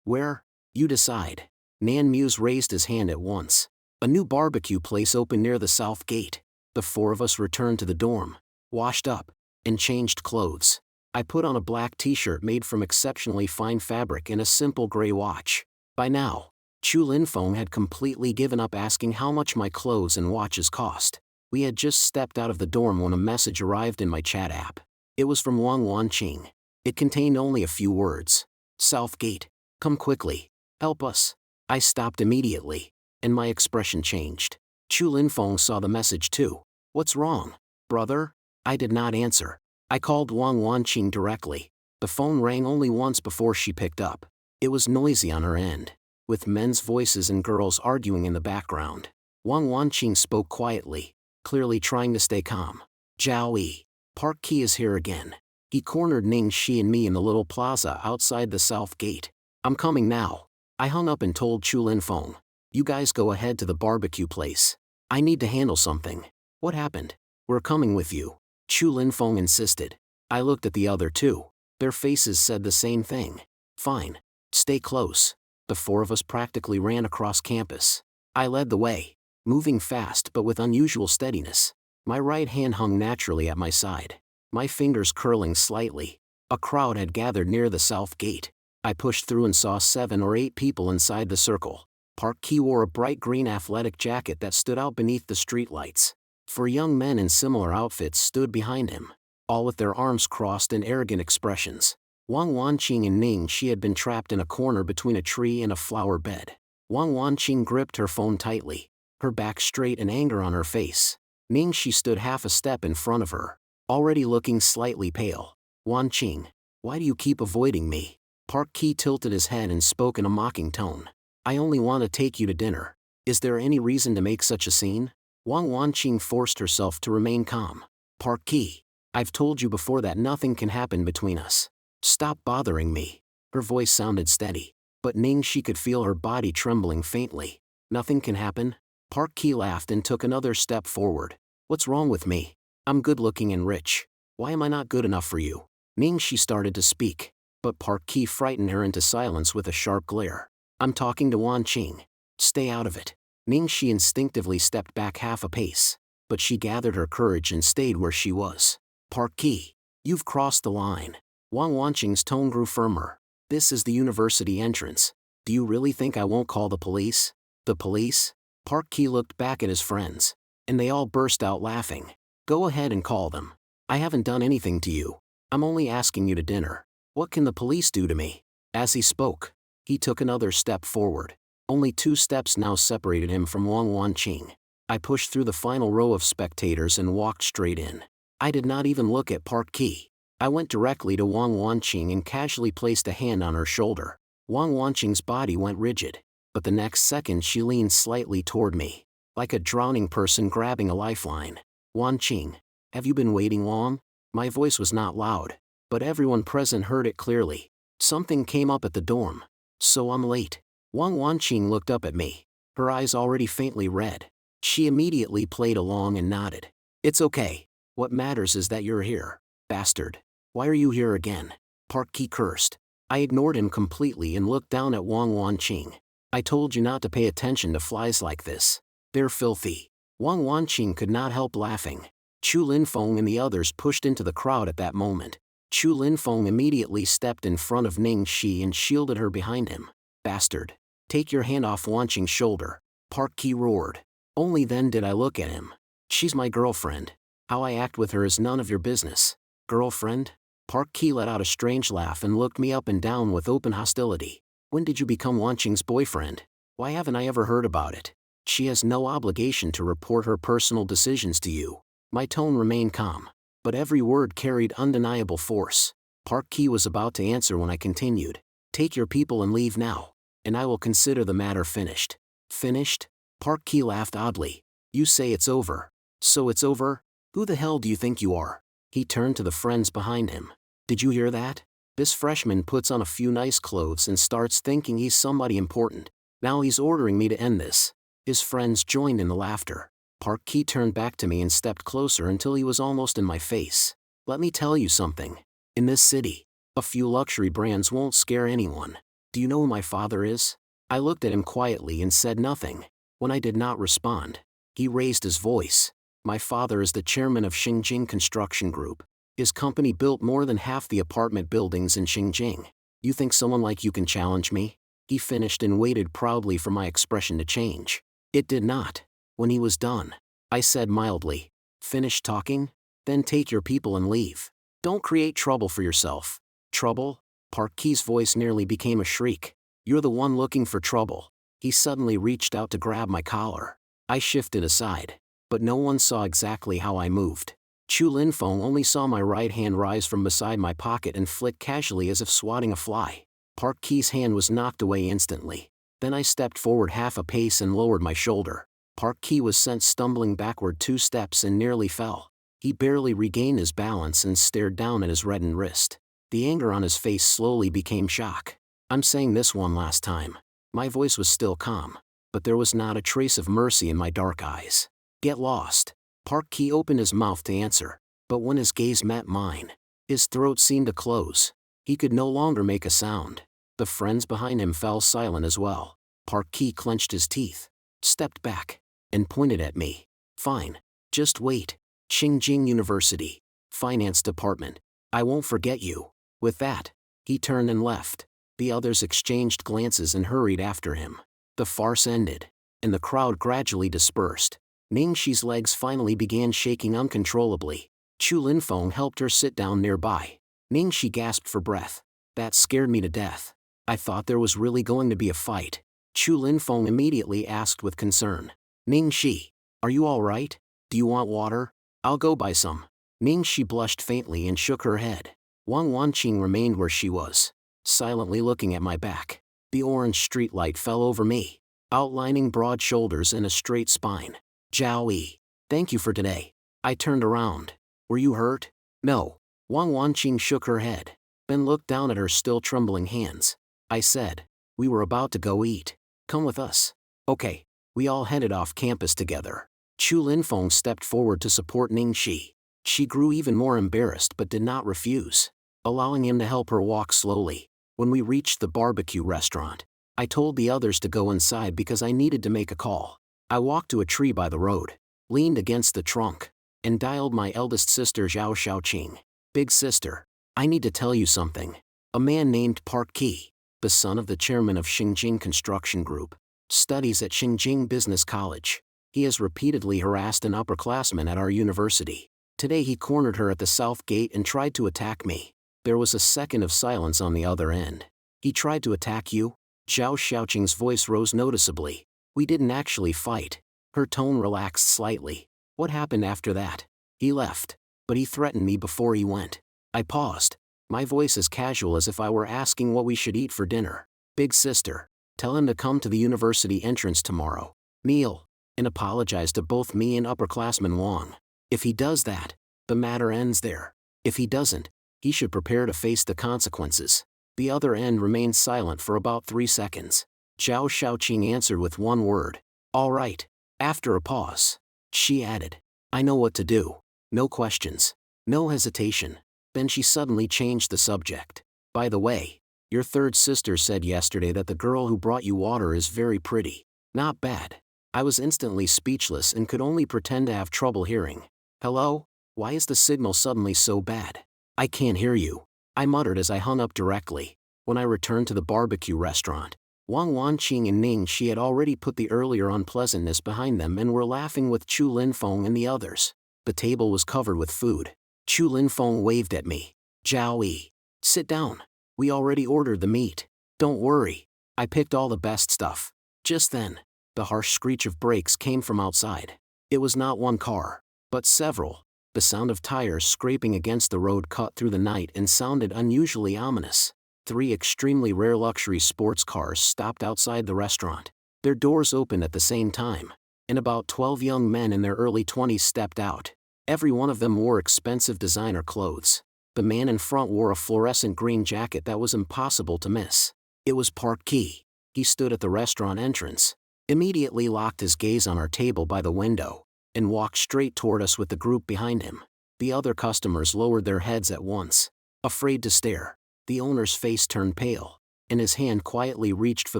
"Where? You decide." Nan Muse raised his hand at once. A new barbecue place opened near the south gate. The four of us returned to the dorm, washed up, and changed clothes. I put on a black t-shirt made from exceptionally fine fabric and a simple gray watch. By now, Chu Linfeng had completely given up asking how much my clothes and watches cost. We had just stepped out of the dorm when a message arrived in my chat app. It was from Wang Wanqing. It contained only a few words. "South Gate, come quickly. Help us." I stopped immediately, and my expression changed. Chu Linfeng saw the message too. "What's wrong, brother?" I did not answer. I called Wang Wanqing directly. The phone rang only once before she picked up. It was noisy on her end, with men's voices and girls arguing in the background. Wang Wanqing spoke quietly, clearly trying to stay calm. "Zhao Yi, Park Ki is here again. He cornered Ning Shi and me in the little plaza outside the south gate. I'm coming now." I hung up and told Chu Linfeng, "You guys go ahead to the barbecue place. I need to handle something." "What happened?" "We're coming with you," Chu Linfeng insisted. I looked at the other two. Their faces said the same thing. "Fine. Stay close." The four of us practically ran across campus. I led the way, moving fast but with unusual steadiness. My right hand hung naturally at my side, my fingers curling slightly. A crowd had gathered near the south gate. I pushed through and saw 7 or 8 people inside the circle. Park Ki wore a bright green athletic jacket that stood out beneath the streetlights. 4 young men in similar outfits stood behind him, all with their arms crossed and arrogant expressions. Wang Wanqing and Ning Shi had been trapped in a corner between a tree and a flower bed. Wang Wanqing gripped her phone tightly, her back straight and anger on her face. Ning Shi stood half a step in front of her, already looking slightly pale. "Wanqing, why do you keep avoiding me?" Park Ki tilted his head and spoke in a mocking tone. "I only want to take you to dinner. Is there any reason to make such a scene?" Wang Wanqing forced herself to remain calm. "Park Ki, I've told you before that nothing can happen between us. Stop bothering me." Her voice sounded steady, but Ning Shi could feel her body trembling faintly. "Nothing can happen?" Park Ki laughed and took another step forward. "What's wrong with me? I'm good-looking and rich. Why am I not good enough for you?" Ning Shi started to speak, but Park Ki frightened her into silence with a sharp glare. "I'm talking to Wanqing. Stay out of it." Ning Shi instinctively stepped back half a pace, but she gathered her courage and stayed where she was. "Park Ki, you've crossed the line." Wang Wanqing's tone grew firmer. "This is the university entrance. Do you really think I won't call the police?" "The police?" Park Ki looked back at his friends, and they all burst out laughing. "Go ahead and call them. I haven't done anything to you. I'm only asking you to dinner. What can the police do to me?" As he spoke, he took another step forward. Only 2 steps now separated him from Wang Wanqing. I pushed through the final row of spectators and walked straight in. I did not even look at Park Ki. I went directly to Wang Wanqing and casually placed a hand on her shoulder. Wang Wanqing's body went rigid, but the next second she leaned slightly toward me, like a drowning person grabbing a lifeline. Wanqing, have you been waiting long? My voice was not loud, but everyone present heard it clearly. Something came up at the dorm. So I'm late. Wang Wanqing looked up at me, her eyes already faintly red. She immediately played along and nodded. It's okay. What matters is that you're here, bastard. Why are you here again? Park Ki cursed. I ignored him completely and looked down at Wang Wanqing. I told you not to pay attention to flies like this. They're filthy. Wang Wanqing could not help laughing. Chu Linfeng and the others pushed into the crowd at that moment. Chu Linfeng immediately stepped in front of Ning Shi and shielded her behind him. Bastard. Take your hand off Wanqing's shoulder. Park Ki roared. Only then did I look at him. She's my girlfriend. How I act with her is none of your business. Girlfriend? Park Ki let out a strange laugh and looked me up and down with open hostility. When did you become Wanqing's boyfriend? Why haven't I ever heard about it? She has no obligation to report her personal decisions to you. My tone remained calm, but every word carried undeniable force. Park Ki was about to answer when I continued. Take your people and leave now, and I will consider the matter finished. Finished? Park Ki laughed oddly. You say it's over. So it's over? Who the hell do you think you are? He turned to the friends behind him. Did you hear that? This freshman puts on a few nice clothes and starts thinking he's somebody important. Now he's ordering me to end this. His friends joined in the laughter. Park Ki turned back to me and stepped closer until he was almost in my face. Let me tell you something. In this city, a few luxury brands won't scare anyone. Do you know who my father is? I looked at him quietly and said nothing. When I did not respond, he raised his voice. My father is the chairman of Xinjiang Construction Group. His company built more than half the apartment buildings in Xinjiang. You think someone like you can challenge me? He finished and waited proudly for my expression to change. It did not. When he was done, I said mildly, finish talking? Then take your people and leave. Don't create trouble for yourself. Trouble? Park Ki's voice nearly became a shriek. You're the one looking for trouble. He suddenly reached out to grab my collar. I shifted aside, but no one saw exactly how I moved. Chu Linfeng only saw my right hand rise from beside my pocket and flick casually as if swatting a fly. Park Ki's hand was knocked away instantly. Then I stepped forward half a pace and lowered my shoulder. Park Ki was sent stumbling backward 2 steps and nearly fell. He barely regained his balance and stared down at his reddened wrist. The anger on his face slowly became shock. I'm saying this one last time. My voice was still calm, but there was not a trace of mercy in my dark eyes. Get lost. Park Ki opened his mouth to answer, but when his gaze met mine, his throat seemed to close. He could no longer make a sound. The friends behind him fell silent as well. Park Ki clenched his teeth, stepped back, and pointed at me. Fine. Just wait. Xinjiang University. Finance Department. I won't forget you. With that, he turned and left. The others exchanged glances and hurried after him. The farce ended, and the crowd gradually dispersed. Ning Shi's legs finally began shaking uncontrollably. Chu Linfeng helped her sit down nearby. Ning Shi gasped for breath. That scared me to death. I thought there was really going to be a fight. Chu Linfeng immediately asked with concern. Ning Shi, are you all right? Do you want water? I'll go buy some. Ning Shi blushed faintly and shook her head. Wang Wanqing remained where she was, silently looking at my back. The orange streetlight fell over me, outlining broad shoulders and a straight spine. Zhao Yi, thank you for today. I turned around. Were you hurt? No. Wang Wanqing shook her head, then looked down at her still trembling hands. I said, we were about to go eat. Come with us. Okay. We all headed off campus together. Chu Linfeng stepped forward to support Ning Shi. She grew even more embarrassed but did not refuse, allowing him to help her walk slowly. When we reached the barbecue restaurant, I told the others to go inside because I needed to make a call. I walked to a tree by the road, leaned against the trunk, and dialed my eldest sister Zhao Xiaoqing. Big sister, I need to tell you something. A man named Park Ki, the son of the chairman of Xinjiang Construction Group, studies at Xinjiang Business College. He has repeatedly harassed an upperclassman at our university. Today he cornered her at the south gate and tried to attack me. There was a second of silence on the other end. He tried to attack you? Zhao Xiaoqing's voice rose noticeably. We didn't actually fight. Her tone relaxed slightly. What happened after that? He left, but he threatened me before he went. I paused, my voice as casual as if I were asking what we should eat for dinner. Big sister, tell him to come to the university entrance tomorrow. Meal, and apologize to both me and upperclassman Wang. If he does that, the matter ends there. If he doesn't, he should prepare to face the consequences. The other end remained silent for about 3 seconds. Zhao Shaoqing answered with one word. All right. After a pause, she added, I know what to do. No questions. No hesitation. Then she suddenly changed the subject. By the way, your third sister said yesterday that the girl who brought you water is very pretty. Not bad. I was instantly speechless and could only pretend to have trouble hearing. Hello? Why is the signal suddenly so bad? I can't hear you, I muttered as I hung up directly. When I returned to the barbecue restaurant, Wang Wanqing and Ning Shi had already put the earlier unpleasantness behind them and were laughing with Chu Linfeng and the others. The table was covered with food. Chu Linfeng waved at me. Zhao Yi, sit down. We already ordered the meat. Don't worry. I picked all the best stuff. Just then, the harsh screech of brakes came from outside. It was not one car, but several. The sound of tires scraping against the road cut through the night and sounded unusually ominous. 3 extremely rare luxury sports cars stopped outside the restaurant. Their doors opened at the same time, and about 12 young men in their early 20s stepped out. Every one of them wore expensive designer clothes. The man in front wore a fluorescent green jacket that was impossible to miss. It was Park Ki. He stood at the restaurant entrance, immediately locked his gaze on our table by the window, and walked straight toward us with the group behind him. The other customers lowered their heads at once, afraid to stare. The owner's face turned pale, and his hand quietly reached for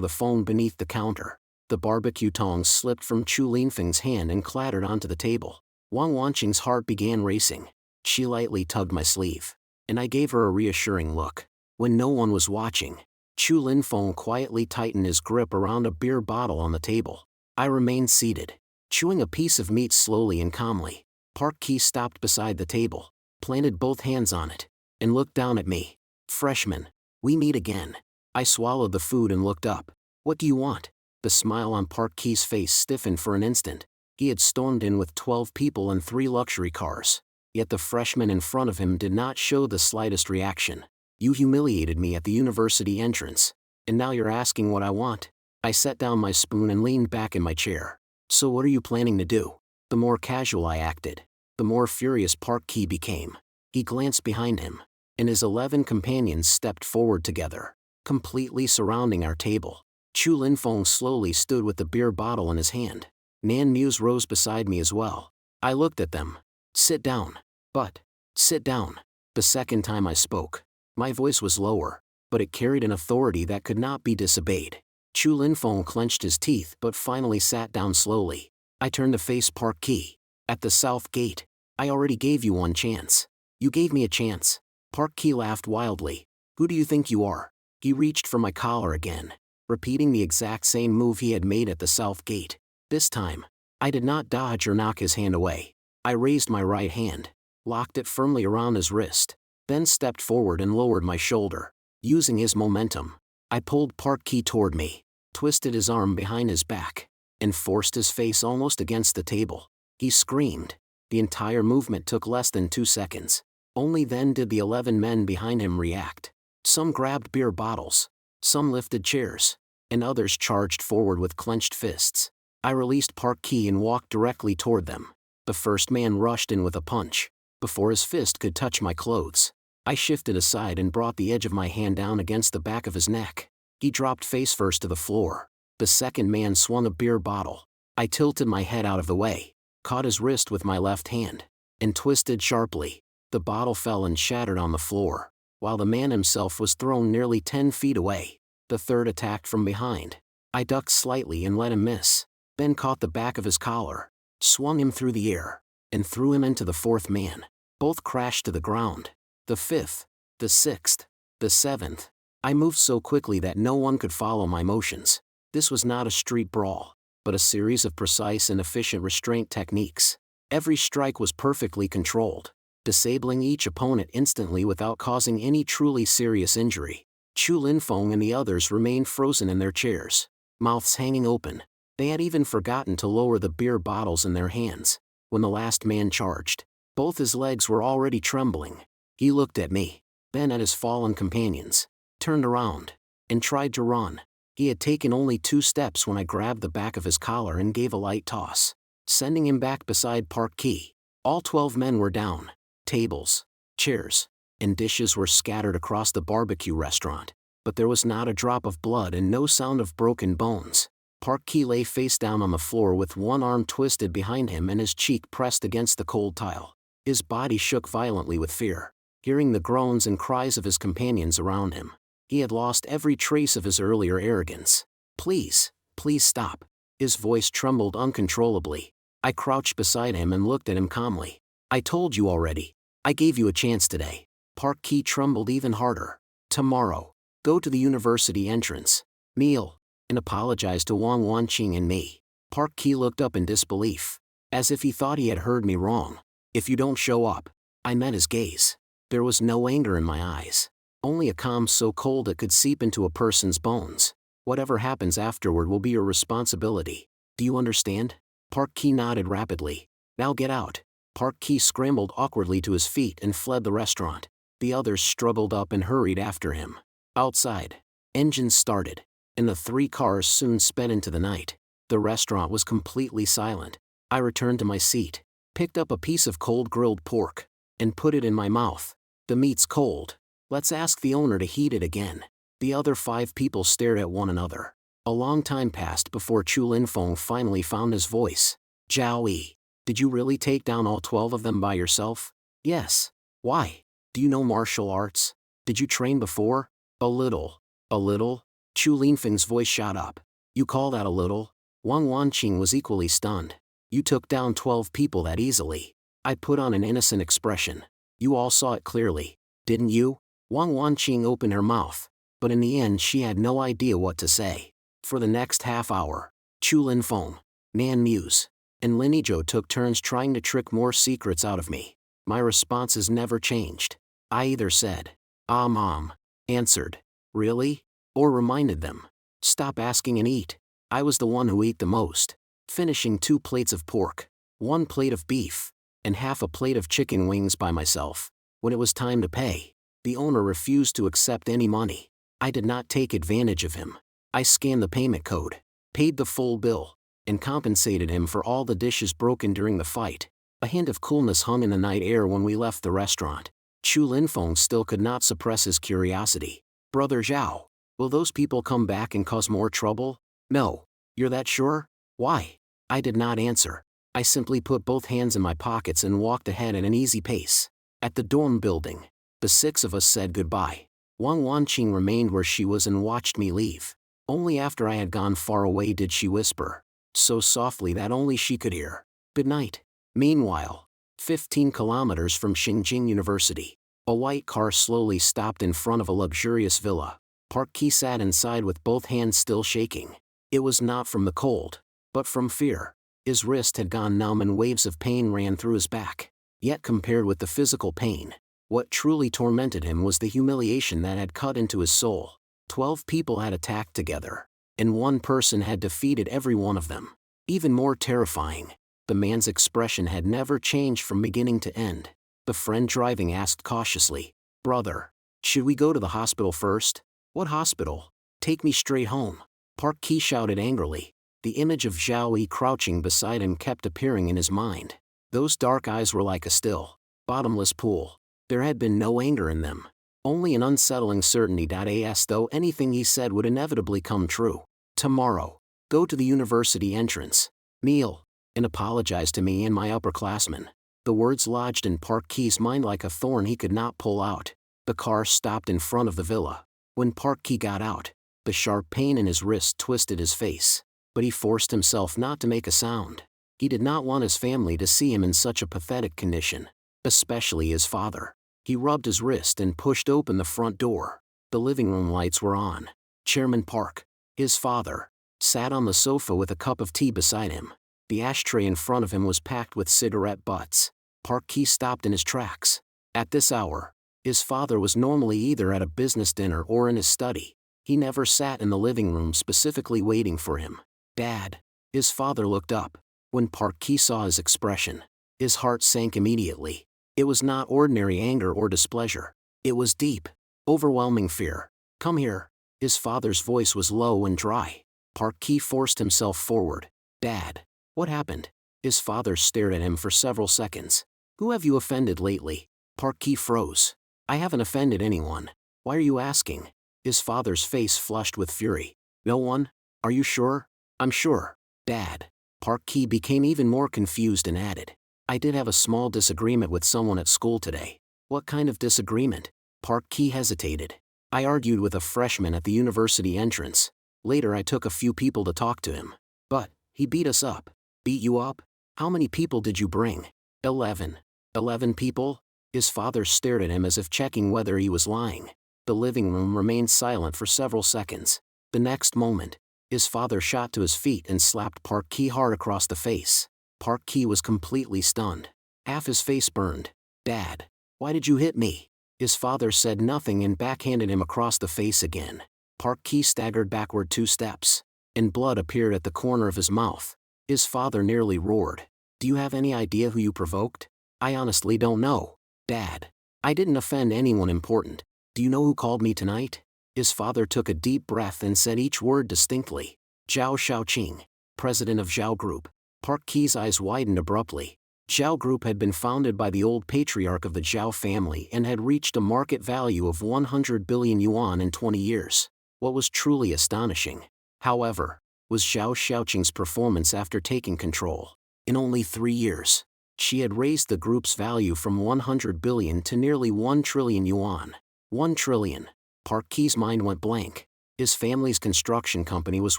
the phone beneath the counter. The barbecue tongs slipped from Chu Linfeng's hand and clattered onto the table. Wang Wanqing's heart began racing. She lightly tugged my sleeve, and I gave her a reassuring look. When no one was watching, Chu Linfeng quietly tightened his grip around a beer bottle on the table. I remained seated, chewing a piece of meat slowly and calmly. Park Ki stopped beside the table, planted both hands on it, and looked down at me. Freshman, we meet again. I swallowed the food and looked up. What do you want? The smile on Park Ki's face stiffened for an instant. He had stormed in with 12 people and 3 luxury cars. Yet the freshman in front of him did not show the slightest reaction. You humiliated me at the university entrance, and now you're asking what I want? I set down my spoon and leaned back in my chair. So what are you planning to do? The more casual I acted, the more furious Park Ki became. He glanced behind him, and his 11 companions stepped forward together, completely surrounding our table. Chu Linfeng slowly stood with the beer bottle in his hand. Nan Muse rose beside me as well. I looked at them. Sit down. But, sit down. The second time I spoke, my voice was lower, but it carried an authority that could not be disobeyed. Chu Linfeng clenched his teeth but finally sat down slowly. I turned to face Park Ki. At the south gate, I already gave you one chance. You gave me a chance. Park Ki laughed wildly. Who do you think you are? He reached for my collar again, repeating the exact same move he had made at the south gate. This time, I did not dodge or knock his hand away. I raised my right hand, locked it firmly around his wrist, then stepped forward and lowered my shoulder. Using his momentum, I pulled Park Ki toward me, twisted his arm behind his back, and forced his face almost against the table. He screamed. The entire movement took less than 2 seconds. Only then did the 11 men behind him react. Some grabbed beer bottles, some lifted chairs, and others charged forward with clenched fists. I released Park Ki and walked directly toward them. The first man rushed in with a punch. Before his fist could touch my clothes, I shifted aside and brought the edge of my hand down against the back of his neck. He dropped face first to the floor. The second man swung a beer bottle. I tilted my head out of the way, caught his wrist with my left hand, and twisted sharply. The bottle fell and shattered on the floor, while the man himself was thrown nearly 10 feet away. The third attacked from behind. I ducked slightly and let him miss, then caught the back of his collar, swung him through the air, and threw him into the fourth man. Both crashed to the ground. The fifth, the sixth, the seventh. I moved so quickly that no one could follow my motions. This was not a street brawl, but a series of precise and efficient restraint techniques. Every strike was perfectly controlled, disabling each opponent instantly without causing any truly serious injury. Chu Linfeng and the others remained frozen in their chairs, mouths hanging open. They had even forgotten to lower the beer bottles in their hands. When the last man charged, both his legs were already trembling. He looked at me, then at his fallen companions, turned around, and tried to run. He had taken only 2 steps when I grabbed the back of his collar and gave a light toss, sending him back beside Park Ki. All 12 men were down. Tables, chairs, and dishes were scattered across the barbecue restaurant, but there was not a drop of blood and no sound of broken bones. Park Ki lay face down on the floor with one arm twisted behind him and his cheek pressed against the cold tile. His body shook violently with fear, hearing the groans and cries of his companions around him. He had lost every trace of his earlier arrogance. Please, please stop. His voice trembled uncontrollably. I crouched beside him and looked at him calmly. I told you already. I gave you a chance today. Park Ki trembled even harder. Tomorrow, go to the university entrance, kneel, and apologize to Wang Wanqing and me. Park Ki looked up in disbelief, as if he thought he had heard me wrong. If you don't show up. I met his gaze. There was no anger in my eyes, only a calm so cold it could seep into a person's bones. Whatever happens afterward will be your responsibility. Do you understand? Park Ki nodded rapidly. Now get out. Park Ki scrambled awkwardly to his feet and fled the restaurant. The others struggled up and hurried after him. Outside, engines started, and the 3 cars soon sped into the night. The restaurant was completely silent. I returned to my seat, picked up a piece of cold grilled pork, and put it in my mouth. The meat's cold. Let's ask the owner to heat it again. The other 5 people stared at one another. A long time passed before Chu Linfeng finally found his voice. Zhao Yi, did you really take down all 12 of them by yourself? Yes. Why? Do you know martial arts? Did you train before? A little. A little? Chu Linfeng's voice shot up. You call that a little? Wang Wanqing was equally stunned. You took down 12 people that easily. I put on an innocent expression. You all saw it clearly, didn't you? Wang Wanqing opened her mouth, but in the end she had no idea what to say. For the next half hour, Chu Linfeng, Nan Muse, and Lin Yizhou took turns trying to trick more secrets out of me. My responses never changed. I either said, "Ah, Mom," answered, "Really?" or reminded them, "Stop asking and eat." I was the one who ate the most, finishing 2 plates of pork, 1 plate of beef, and half a plate of chicken wings by myself. When it was time to pay, the owner refused to accept any money. I did not take advantage of him. I scanned the payment code, paid the full bill, and compensated him for all the dishes broken during the fight. A hint of coolness hung in the night air when we left the restaurant. Chu Linfeng still could not suppress his curiosity. Brother Zhao, will those people come back and cause more trouble? No. You're that sure? Why? I did not answer. I simply put both hands in my pockets and walked ahead at an easy pace. At the dorm building, the 6 of us said goodbye. Wang Wanqing remained where she was and watched me leave. Only after I had gone far away did she whisper, so softly that only she could hear, "Good night." Meanwhile, 15 kilometers from Xinjiang University, a white car slowly stopped in front of a luxurious villa. Park Ki sat inside with both hands still shaking. It was not from the cold, but from fear. His wrist had gone numb and waves of pain ran through his back. Yet compared with the physical pain, what truly tormented him was the humiliation that had cut into his soul. 12 people had attacked together, and one person had defeated every one of them. Even more terrifying, the man's expression had never changed from beginning to end. The friend driving asked cautiously, "Brother, should we go to the hospital first?" "What hospital? Take me straight home." Park Ki shouted angrily. The image of Zhao Yi crouching beside him kept appearing in his mind. Those dark eyes were like a still, bottomless pool. There had been no anger in them, only an unsettling certainty. As though anything he said would inevitably come true. "Tomorrow, go to the university entrance, kneel, and apologize to me and my upperclassmen." The words lodged in Park Ki's mind like a thorn he could not pull out. The car stopped in front of the villa. When Park Ki got out, the sharp pain in his wrist twisted his face, but he forced himself not to make a sound. He did not want his family to see him in such a pathetic condition, especially his father. He rubbed his wrist and pushed open the front door. The living room lights were on. Chairman Park, his father, sat on the sofa with a cup of tea beside him. The ashtray in front of him was packed with cigarette butts. Park Ki stopped in his tracks. At this hour, his father was normally either at a business dinner or in his study. He never sat in the living room specifically waiting for him. "Dad." His father looked up. When Park Ki saw his expression, his heart sank immediately. It was not ordinary anger or displeasure. It was deep, overwhelming fear. "Come here." His father's voice was low and dry. Park Ki forced himself forward. "Dad. What happened?" His father stared at him for several seconds. "Who have you offended lately?" Park Ki froze. "I haven't offended anyone. Why are you asking?" His father's face flushed with fury. "No one? Are you sure?" "I'm sure, Dad." Park Ki became even more confused and added, "I did have a small disagreement with someone at school today." "What kind of disagreement?" Park Ki hesitated. "I argued with a freshman at the university entrance. Later I took a few people to talk to him. But he beat us up." "Beat you up? How many people did you bring?" 11. 11 people? His father stared at him as if checking whether he was lying. The living room remained silent for several seconds. The next moment, his father shot to his feet and slapped Park Ki hard across the face. Park Ki was completely stunned. Half his face burned. "Dad, why did you hit me?" His father said nothing and backhanded him across the face again. Park Ki staggered backward 2 steps, and blood appeared at the corner of his mouth. His father nearly roared. "Do you have any idea who you provoked?" "I honestly don't know, Dad. I didn't offend anyone important. Do you know who called me tonight?" His father took a deep breath and said each word distinctly. "Zhao Xiaoqing, president of Zhao Group." Park Ki's eyes widened abruptly. Zhao Group had been founded by the old patriarch of the Zhao family and had reached a market value of 100 billion yuan in 20 years. What was truly astonishing, however, was Zhao Xiaoqing's performance after taking control. In only 3 years, she had raised the group's value from 100 billion to nearly 1 trillion yuan. 1 trillion. Park Ki's mind went blank. His family's construction company was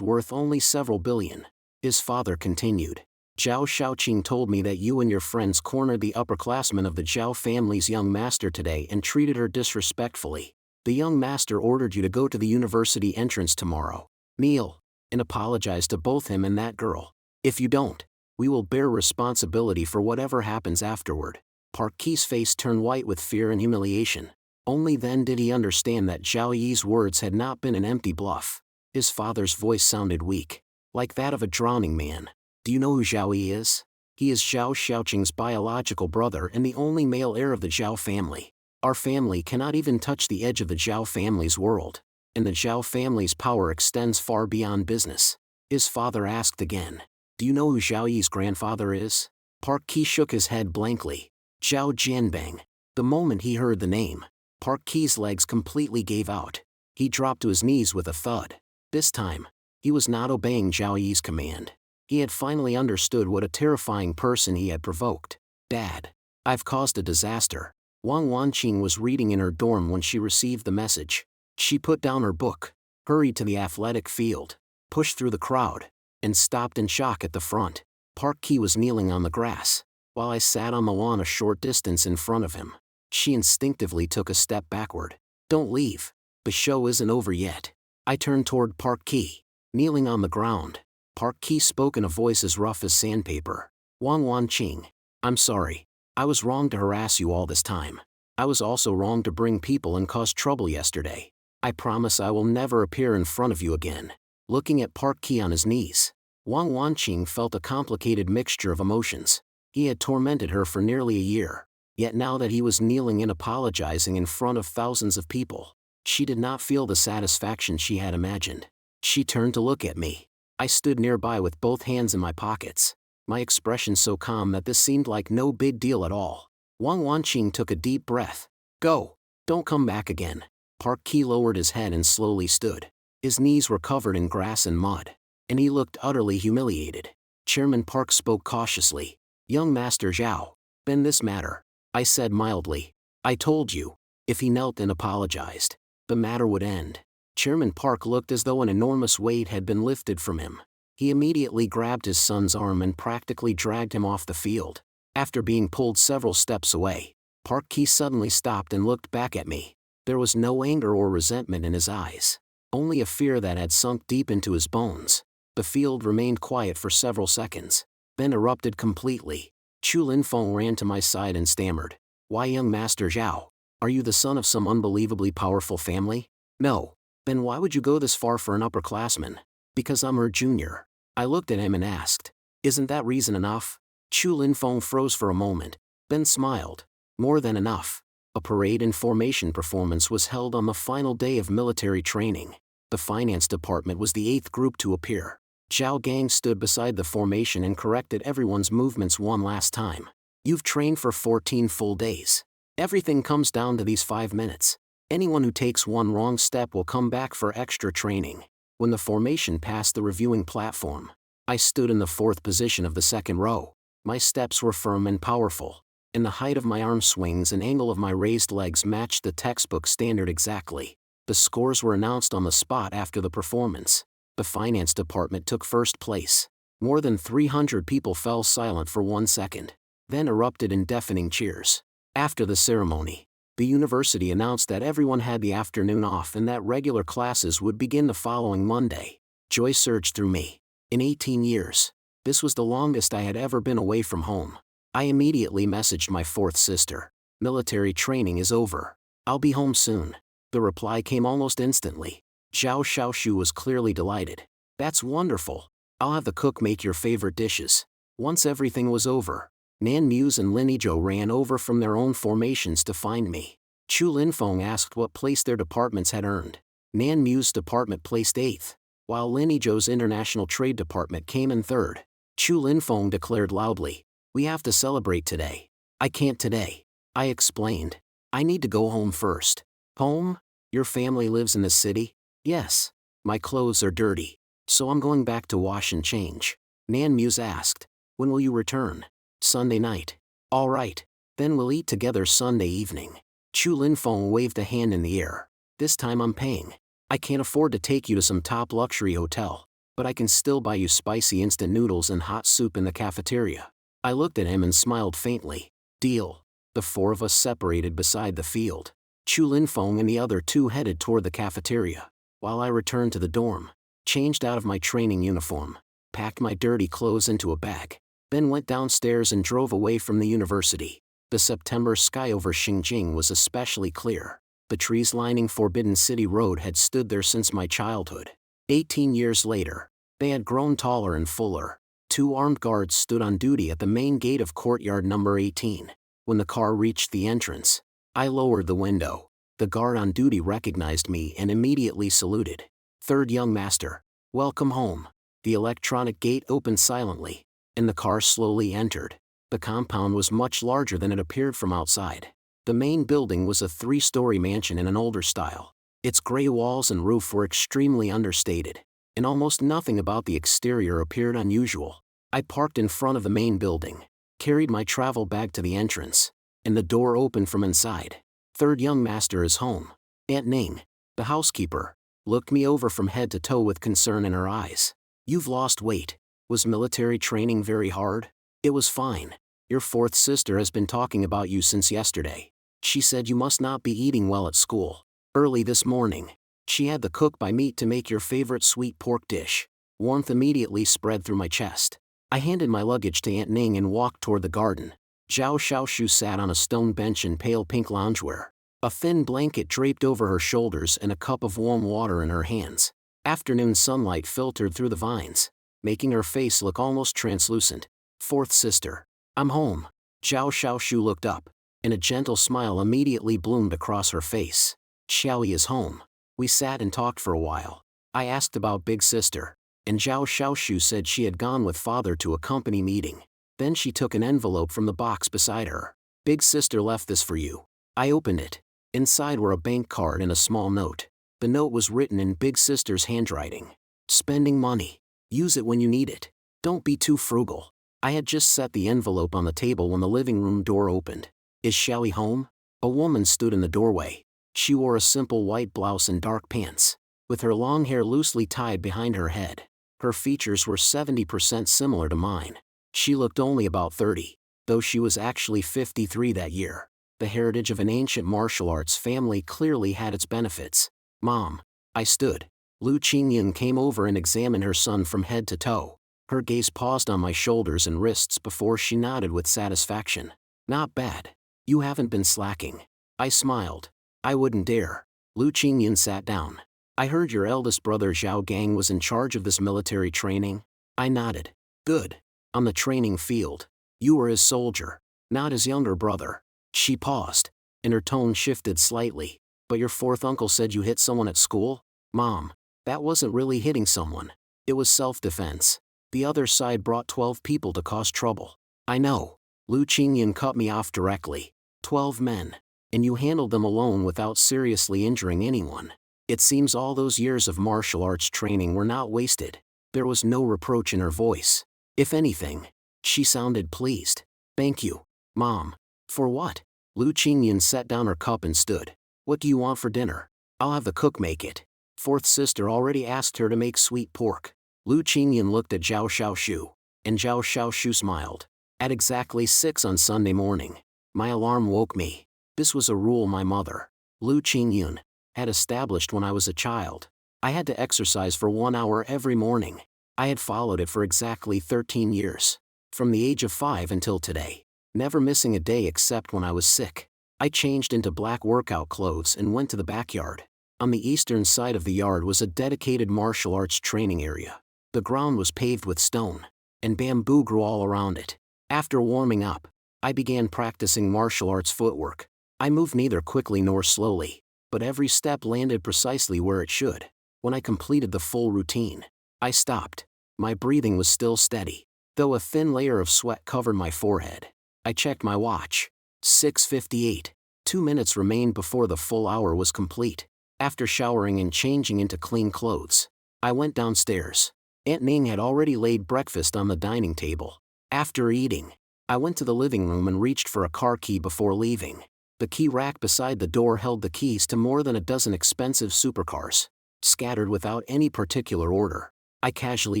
worth only several billion. His father continued. "Zhao Xiaoqing told me that you and your friends cornered the upperclassmen of the Zhao family's young master today and treated her disrespectfully. The young master ordered you to go to the university entrance tomorrow, kneel, and apologize to both him and that girl. If you don't, we will bear responsibility for whatever happens afterward." Park Ki's face turned white with fear and humiliation. Only then did he understand that Zhao Yi's words had not been an empty bluff. His father's voice sounded weak, like that of a drowning man. "Do you know who Zhao Yi is?" "He is Zhao Xiaoqing's biological brother and the only male heir of the Zhao family. Our family cannot even touch the edge of the Zhao family's world, and the Zhao family's power extends far beyond business." His father asked again. "Do you know who Zhao Yi's grandfather is?" Park Ki shook his head blankly. "Zhao Jianbang." The moment he heard the name, Park Ki's legs completely gave out. He dropped to his knees with a thud. This time, he was not obeying Zhao Yi's command. He had finally understood what a terrifying person he had provoked. "Dad, I've caused a disaster." Wang Wanqing was reading in her dorm when she received the message. She put down her book, hurried to the athletic field, pushed through the crowd, and stopped in shock at the front. Park Ki was kneeling on the grass, while I sat on the lawn a short distance in front of him. She instinctively took a step backward. "Don't leave. The show isn't over yet." I turned toward Park Ki, kneeling on the ground. Park Ki spoke in a voice as rough as sandpaper. "Wang Wanqing, I'm sorry. I was wrong to harass you all this time. I was also wrong to bring people and cause trouble yesterday. I promise I will never appear in front of you again." Looking at Park Ki on his knees, Wang Wanqing felt a complicated mixture of emotions. He had tormented her for nearly a year. Yet now that he was kneeling and apologizing in front of thousands of people, she did not feel the satisfaction she had imagined. She turned to look at me. I stood nearby with both hands in my pockets, my expression so calm that this seemed like no big deal at all. Wang Wanqing took a deep breath. "Go. Don't come back again." Park Ki lowered his head and slowly stood. His knees were covered in grass and mud, and he looked utterly humiliated. Chairman Park spoke cautiously. "Young Master Zhao, bend this matter," I said mildly. "I told you, if he knelt and apologized, the matter would end." Chairman Park looked as though an enormous weight had been lifted from him. He immediately grabbed his son's arm and practically dragged him off the field. After being pulled several steps away, Park Ki suddenly stopped and looked back at me. There was no anger or resentment in his eyes, only a fear that had sunk deep into his bones. The field remained quiet for several seconds, then erupted completely. Chu Linfeng ran to my side and stammered. "Why, young Master Zhao? Are you the son of some unbelievably powerful family?" "No." "Then why would you go this far for an upperclassman?" "Because I'm her junior." I looked at him and asked, "Isn't that reason enough?" Chu Linfeng froze for a moment, then smiled. More than enough. A parade and formation performance was held on the final day of military training. The finance department was the 8th group to appear. Zhao Gang stood beside the formation and corrected everyone's movements one last time. You've trained for 14 full days. Everything comes down to these 5 minutes. Anyone who takes one wrong step will come back for extra training. When the formation passed the reviewing platform, I stood in the 4th position of the 2nd row. My steps were firm and powerful, and the height of my arm swings and angle of my raised legs matched the textbook standard exactly. The scores were announced on the spot after the performance. The finance department took first place. More than 300 people fell silent for 1 second, then erupted in deafening cheers. After the ceremony, the university announced that everyone had the afternoon off and that regular classes would begin the following Monday. Joy surged through me. In 18 years, this was the longest I had ever been away from home. I immediately messaged my 4th sister. Military training is over. I'll be home soon. The reply came almost instantly. Zhao Xiaoshu was clearly delighted. That's wonderful. I'll have the cook make your favorite dishes. Once everything was over, Nan Muse and Lin Yizhou ran over from their own formations to find me. Chu Linfeng asked what place their departments had earned. Nan Muse's department placed 8th, while Lin Yizhou's international trade department came in 3rd. Chu Linfeng declared loudly, "We have to celebrate today." "I can't today," I explained. "I need to go home first." "Home? Your family lives in the city?" "Yes. My clothes are dirty, so I'm going back to wash and change." Nan Muse asked, "When will you return?" "Sunday night." "All right, then we'll eat together Sunday evening." Chu Linfeng waved a hand in the air. "This time I'm paying. I can't afford to take you to some top luxury hotel, but I can still buy you spicy instant noodles and hot soup in the cafeteria." I looked at him and smiled faintly. "Deal." The 4 of us separated beside the field. Chu Linfeng and the other 2 headed toward the cafeteria, while I returned to the dorm, changed out of my training uniform, packed my dirty clothes into a bag, then went downstairs and drove away from the university. The September sky over Xinjiang was especially clear. The trees lining Forbidden City Road had stood there since my childhood. 18 years later, they had grown taller and fuller. 2 armed guards stood on duty at the main gate of courtyard number 18. When the car reached the entrance, I lowered the window. The guard on duty recognized me and immediately saluted. "Third young master, welcome home." The electronic gate opened silently, and the car slowly entered. The compound was much larger than it appeared from outside. The main building was a 3-story mansion in an older style. Its gray walls and roof were extremely understated, and almost nothing about the exterior appeared unusual. I parked in front of the main building, carried my travel bag to the entrance, and the door opened from inside. "Third young master is home." Aunt Ning, the housekeeper, looked me over from head to toe with concern in her eyes. "You've lost weight. Was military training very hard?" "It was fine. Your 4th sister has been talking about you since yesterday. She said you must not be eating well at school. Early this morning, she had the cook buy meat to make your favorite sweet pork dish." Warmth immediately spread through my chest. I handed my luggage to Aunt Ning and walked toward the garden. Zhao Xiaoshu sat on a stone bench in pale pink loungewear, a thin blanket draped over her shoulders and a cup of warm water in her hands. Afternoon sunlight filtered through the vines, making her face look almost translucent. "4th sister, I'm home." Zhao Xiaoshu looked up, and a gentle smile immediately bloomed across her face. "Xiaoyi is home." We sat and talked for a while. I asked about Big Sister, and Zhao Xiaoshu said she had gone with father to a company meeting. Then she took an envelope from the box beside her. "Big Sister left this for you." I opened it. Inside were a bank card and a small note. The note was written in Big Sister's handwriting. "Spending money. Use it when you need it. Don't be too frugal." I had just set the envelope on the table when the living room door opened. "Is Xiaoyi home?" A woman stood in the doorway. She wore a simple white blouse and dark pants, with her long hair loosely tied behind her head. Her features were 70% similar to mine. She looked only about 30, though she was actually 53 that year. The heritage of an ancient martial arts family clearly had its benefits. "Mom." I stood. Lu Qingyun came over and examined her son from head to toe. Her gaze paused on my shoulders and wrists before she nodded with satisfaction. "Not bad. You haven't been slacking." I smiled. "I wouldn't dare." Lu Qingyun sat down. "I heard your eldest brother Zhao Gang was in charge of this military training." I nodded. "Good. On the training field, you were his soldier, not his younger brother." She paused, and her tone shifted slightly. But your fourth uncle said you hit someone at school? Mom, that wasn't really hitting someone. It was self-defense. The other side brought 12 people to cause trouble. I know. Lu Qingyan cut me off directly. 12 men. And you handled them alone without seriously injuring anyone. It seems all those years of martial arts training were not wasted. There was no reproach in her voice. If anything, she sounded pleased. Thank you, Mom. For what? Lu Qingyan set down her cup and stood. What do you want for dinner? I'll have the cook make it. Fourth sister already asked her to make sweet pork. Lu Qingyan looked at Zhao Xiaoshu, and Zhao Xiaoshu smiled. At exactly 6 on Sunday morning, my alarm woke me. This was a rule my mother, Lu Qingyun, had established when I was a child. I had to exercise for 1 hour every morning. I had followed it for exactly 13 years. From the age of 5 until today. Never missing a day except when I was sick. I changed into black workout clothes and went to the backyard. On the eastern side of the yard was a dedicated martial arts training area. The ground was paved with stone, and bamboo grew all around it. After warming up, I began practicing martial arts footwork. I moved neither quickly nor slowly, but every step landed precisely where it should. When I completed the full routine, I stopped. My breathing was still steady, though a thin layer of sweat covered my forehead. I checked my watch. 6:58. 2 minutes remained before the full hour was complete. After showering and changing into clean clothes, I went downstairs. Aunt Ning had already laid breakfast on the dining table. After eating, I went to the living room and reached for a car key before leaving. The key rack beside the door held the keys to more than a dozen expensive supercars, scattered without any particular order. I casually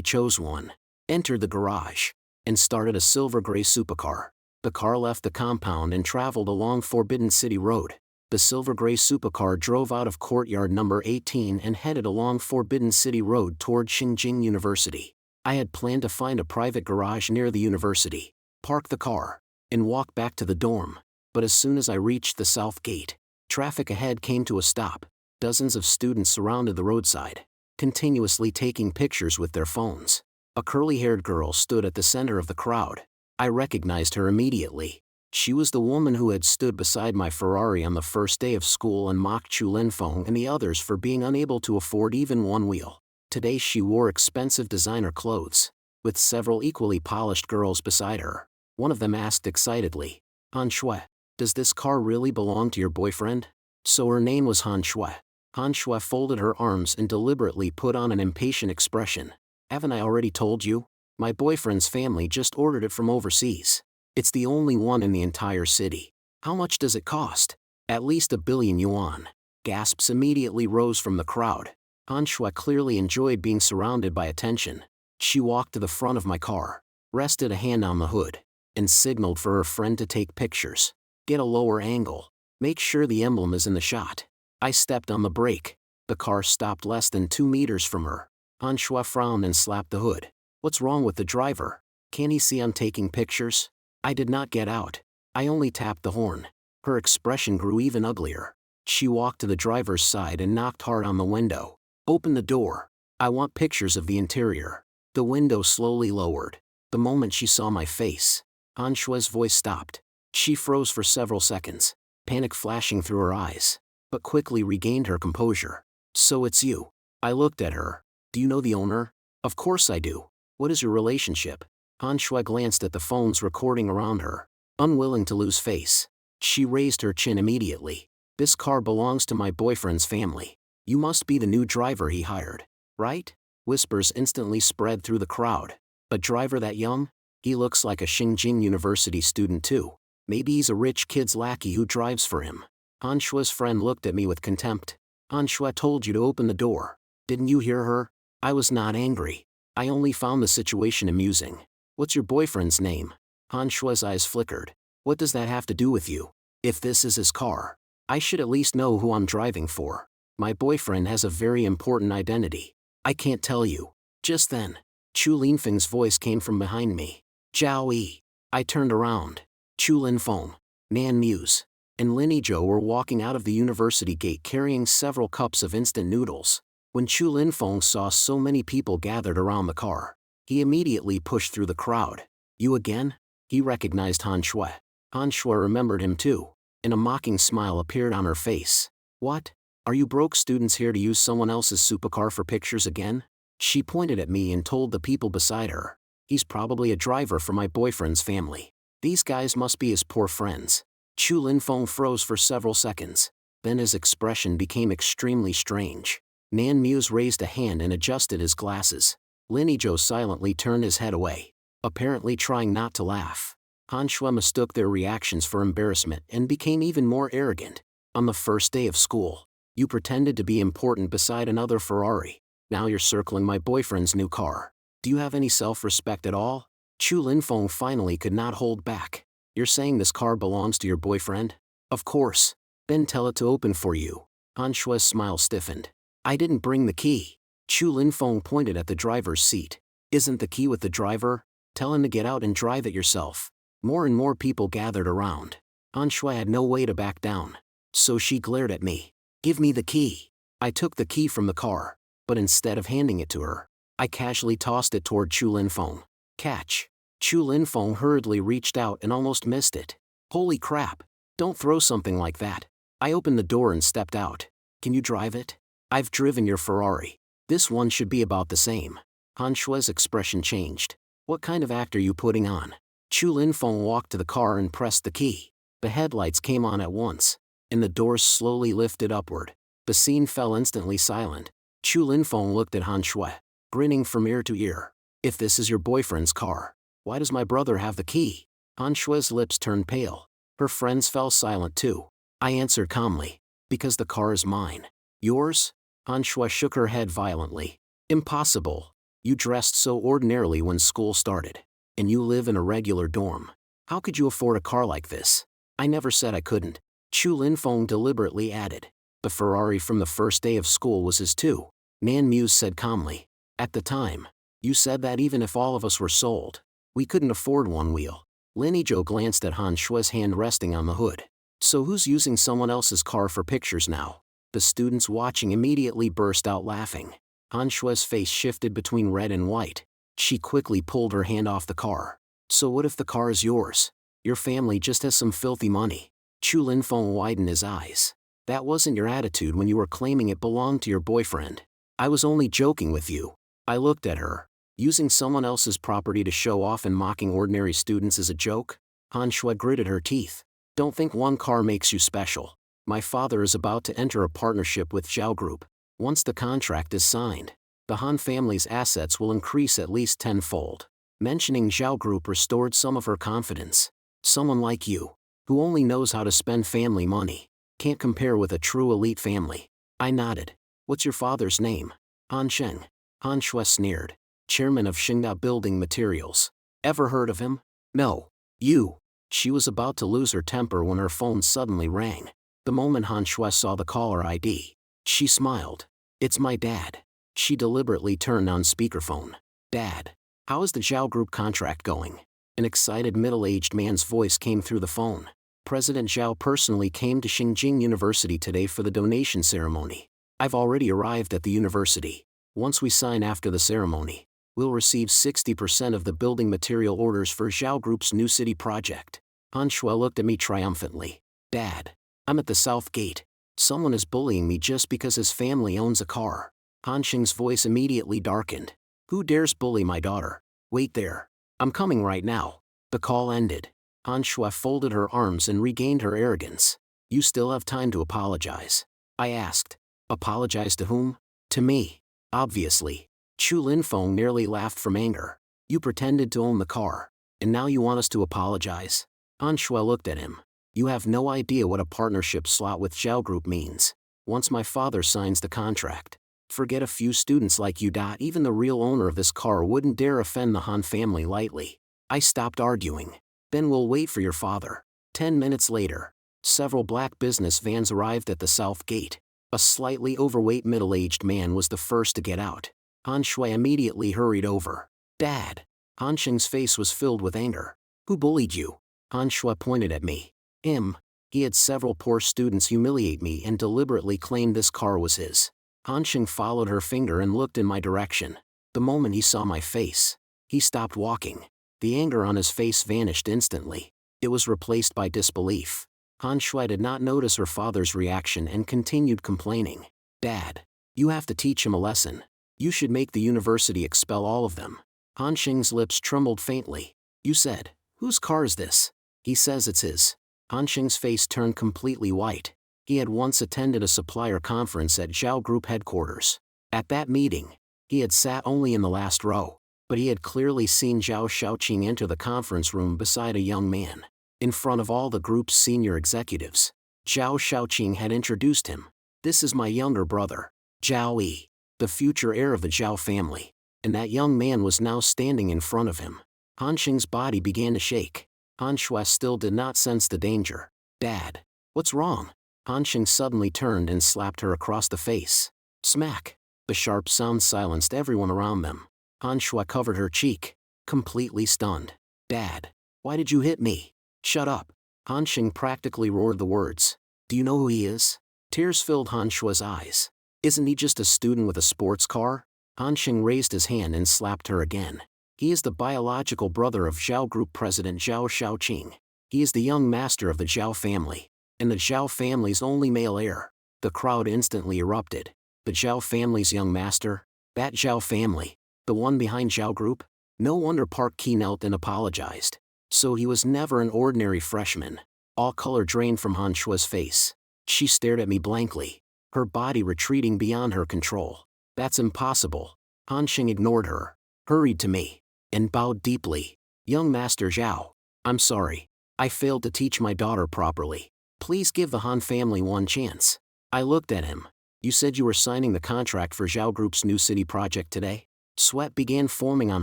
chose one, entered the garage, and started a silver gray supercar. The car left the compound and traveled along Forbidden City Road. The silver gray supercar drove out of courtyard number 18 and headed along Forbidden City Road toward Xinjiang University. I had planned to find a private garage near the university, park the car, and walk back to the dorm. But as soon as I reached the south gate, traffic ahead came to a stop. Dozens of students surrounded the roadside, continuously taking pictures with their phones. A curly-haired girl stood at the center of the crowd. I recognized her immediately. She was the woman who had stood beside my Ferrari on the first day of school and mocked Chu Linfeng and the others for being unable to afford even one wheel. Today she wore expensive designer clothes, with several equally polished girls beside her. One of them asked excitedly, Han Shui, does this car really belong to your boyfriend? So her name was Han Shui. Han Shui folded her arms and deliberately put on an impatient expression. Haven't I already told you? My boyfriend's family just ordered it from overseas. It's the only one in the entire city. How much does it cost? At least 1 billion yuan. Gasps immediately rose from the crowd. Han Shui clearly enjoyed being surrounded by attention. She walked to the front of my car, rested a hand on the hood, and signaled for her friend to take pictures. Get a lower angle. Make sure the emblem is in the shot. I stepped on the brake. The car stopped less than 2 meters from her. Han Shui frowned and slapped the hood. What's wrong with the driver? Can't he see I'm taking pictures? I did not get out. I only tapped the horn. Her expression grew even uglier. She walked to the driver's side and knocked hard on the window. Open the door. I want pictures of the interior. The window slowly lowered. The moment she saw my face, Han Shui's voice stopped. She froze for several seconds, panic flashing through her eyes, but quickly regained her composure. So it's you. I looked at her. Do you know the owner? Of course I do. What is your relationship? Han Shui glanced at the phones recording around her, unwilling to lose face. She raised her chin immediately. This car belongs to my boyfriend's family. You must be the new driver he hired, right? Whispers instantly spread through the crowd. A driver that young? He looks like a Xinjiang University student too. Maybe he's a rich kid's lackey who drives for him. Han Shui's friend looked at me with contempt. Han Shui told you to open the door. Didn't you hear her? I was not angry. I only found the situation amusing. What's your boyfriend's name? Han Shui's eyes flickered. What does that have to do with you? If this is his car, I should at least know who I'm driving for. My boyfriend has a very important identity. I can't tell you. Just then, Chu Linfeng's voice came from behind me. Zhao Yi. I turned around. Chu Linfeng, Nan Muse, and Lin Zhou were walking out of the university gate carrying several cups of instant noodles. When Chu Linfeng saw so many people gathered around the car, he immediately pushed through the crowd. You again? He recognized Han Shui. Han Shui remembered him too. and a mocking smile appeared on her face. What? Are you broke students here to use someone else's supercar for pictures again? She pointed at me and told the people beside her. He's probably a driver for my boyfriend's family. These guys must be his poor friends. Chu Linfeng froze for several seconds. Then his expression became extremely strange. Nan Muse raised a hand and adjusted his glasses. Lin Zhou silently turned his head away, apparently trying not to laugh. Han Shui mistook their reactions for embarrassment and became even more arrogant. On the first day of school, you pretended to be important beside another Ferrari. Now you're circling my boyfriend's new car. Do you have any self-respect at all? Chu Linfeng finally could not hold back. You're saying this car belongs to your boyfriend? Of course. Then tell it to open for you. Han Shui's smile stiffened. I didn't bring the key. Chu Linfeng pointed at the driver's seat. Isn't the key with the driver? Tell him to get out and drive it yourself. More and more people gathered around. Han Shui had no way to back down. So she glared at me. Give me the key. I took the key from the car, but instead of handing it to her, I casually tossed it toward Chu Linfeng. Catch. Chu Linfeng hurriedly reached out and almost missed it. Holy crap. Don't throw something like that. I opened the door and stepped out. Can you drive it? I've driven your Ferrari. This one should be about the same. Han Shui's expression changed. What kind of act are you putting on? Chu Linfeng walked to the car and pressed the key. The headlights came on at once, and the doors slowly lifted upward. The scene fell instantly silent. Chu Linfeng looked at Han Shui, grinning from ear to ear. If this is your boyfriend's car, why does my brother have the key? Han Shui's lips turned pale. Her friends fell silent too. I answered calmly. Because the car is mine. Yours? Han Shui shook her head violently. Impossible. You dressed so ordinarily when school started. And you live in a regular dorm. How could you afford a car like this? I never said I couldn't. Chu Linfeng deliberately added. The Ferrari from the first day of school was his too. Nan Muse said calmly. At the time, you said that even if all of us were sold, we couldn't afford one wheel. Lin Zhou glanced at Han Shui's hand resting on the hood. So who's using someone else's car for pictures now? The students watching immediately burst out laughing. Han Shui's face shifted between red and white. She quickly pulled her hand off the car. So what if the car is yours? Your family just has some filthy money. Chu Linfeng widened his eyes. That wasn't your attitude when you were claiming it belonged to your boyfriend. I was only joking with you. I looked at her. Using someone else's property to show off and mocking ordinary students is a joke? Han Shui gritted her teeth. Don't think one car makes you special. My father is about to enter a partnership with Zhao Group. Once the contract is signed, the Han family's assets will increase at least tenfold. Mentioning Zhao Group restored some of her confidence. Someone like you, who only knows how to spend family money, can't compare with a true elite family. I nodded. What's your father's name? Han Sheng. Han Shui sneered. Chairman of Xingda Building Materials. Ever heard of him? No. You. She was about to lose her temper when her phone suddenly rang. The moment Han Shui saw the caller ID, she smiled. It's my dad. She deliberately turned on speakerphone. Dad. How is the Zhao Group contract going? An excited middle-aged man's voice came through the phone. President Zhao personally came to Xinjiang University today for the donation ceremony. I've already arrived at the university. Once we sign after the ceremony, we'll receive 60% of the building material orders for Zhao Group's new city project. Han Shui looked at me triumphantly. Dad. I'm at the south gate. Someone is bullying me just because his family owns a car. Han Sheng's voice immediately darkened. Who dares bully my daughter? Wait there. I'm coming right now. The call ended. Han Shui folded her arms and regained her arrogance. You still have time to apologize. I asked. Apologize to whom? To me. Obviously. Chu Linfeng nearly laughed from anger. You pretended to own the car, and now you want us to apologize? Han Shui looked at him. You have no idea what a partnership slot with Zhao Group means. Once my father signs the contract, forget a few students like you. Even the real owner of this car wouldn't dare offend the Han family lightly. I stopped arguing. Then we'll wait for your father. 10 minutes later, several black business vans arrived at the south gate. A slightly overweight middle-aged man was the first to get out. Han Shui immediately hurried over. Dad. Han Sheng's face was filled with anger. Who bullied you? Han Shui pointed at me. Him. He had several poor students humiliate me and deliberately claimed this car was his. Han Sheng followed her finger and looked in my direction. The moment he saw my face, he stopped walking. The anger on his face vanished instantly. It was replaced by disbelief. Han Shui did not notice her father's reaction and continued complaining. Dad, you have to teach him a lesson. You should make the university expel all of them. Han Xing's lips trembled faintly. You said, whose car is this? He says it's his. Han Xing's face turned completely white. He had once attended a supplier conference at Zhao Group headquarters. At that meeting, he had sat only in the last row, but he had clearly seen Zhao Shaoqing enter the conference room beside a young man. In front of all the group's senior executives, Zhao Shaoqing had introduced him. This is my younger brother, Zhao Yi, the future heir of the Zhao family. And that young man was now standing in front of him. Han Xing's body began to shake. Han Shui still did not sense the danger. Dad, what's wrong? Han Xing suddenly turned and slapped her across the face. Smack! The sharp sound silenced everyone around them. Han Shui covered her cheek, completely stunned. Dad, why did you hit me? Shut up! Han Xing practically roared the words. Do you know who he is? Tears filled Han Shui's eyes. Isn't he just a student with a sports car? Han Xing raised his hand and slapped her again. He is the biological brother of Zhao Group President Zhao Shaoqing. He is the young master of the Zhao family, and the Zhao family's only male heir. The crowd instantly erupted. The Zhao family's young master? That Zhao family? The one behind Zhao Group? No wonder Park Qi knelt and apologized. So he was never an ordinary freshman. All color drained from Han Shui's face. She stared at me blankly, her body retreating beyond her control. That's impossible. Han Xing ignored her, hurried to me, and bowed deeply. Young Master Zhao, I'm sorry. I failed to teach my daughter properly. Please give the Han family one chance. I looked at him. You said you were signing the contract for Zhao Group's new city project today? Sweat began forming on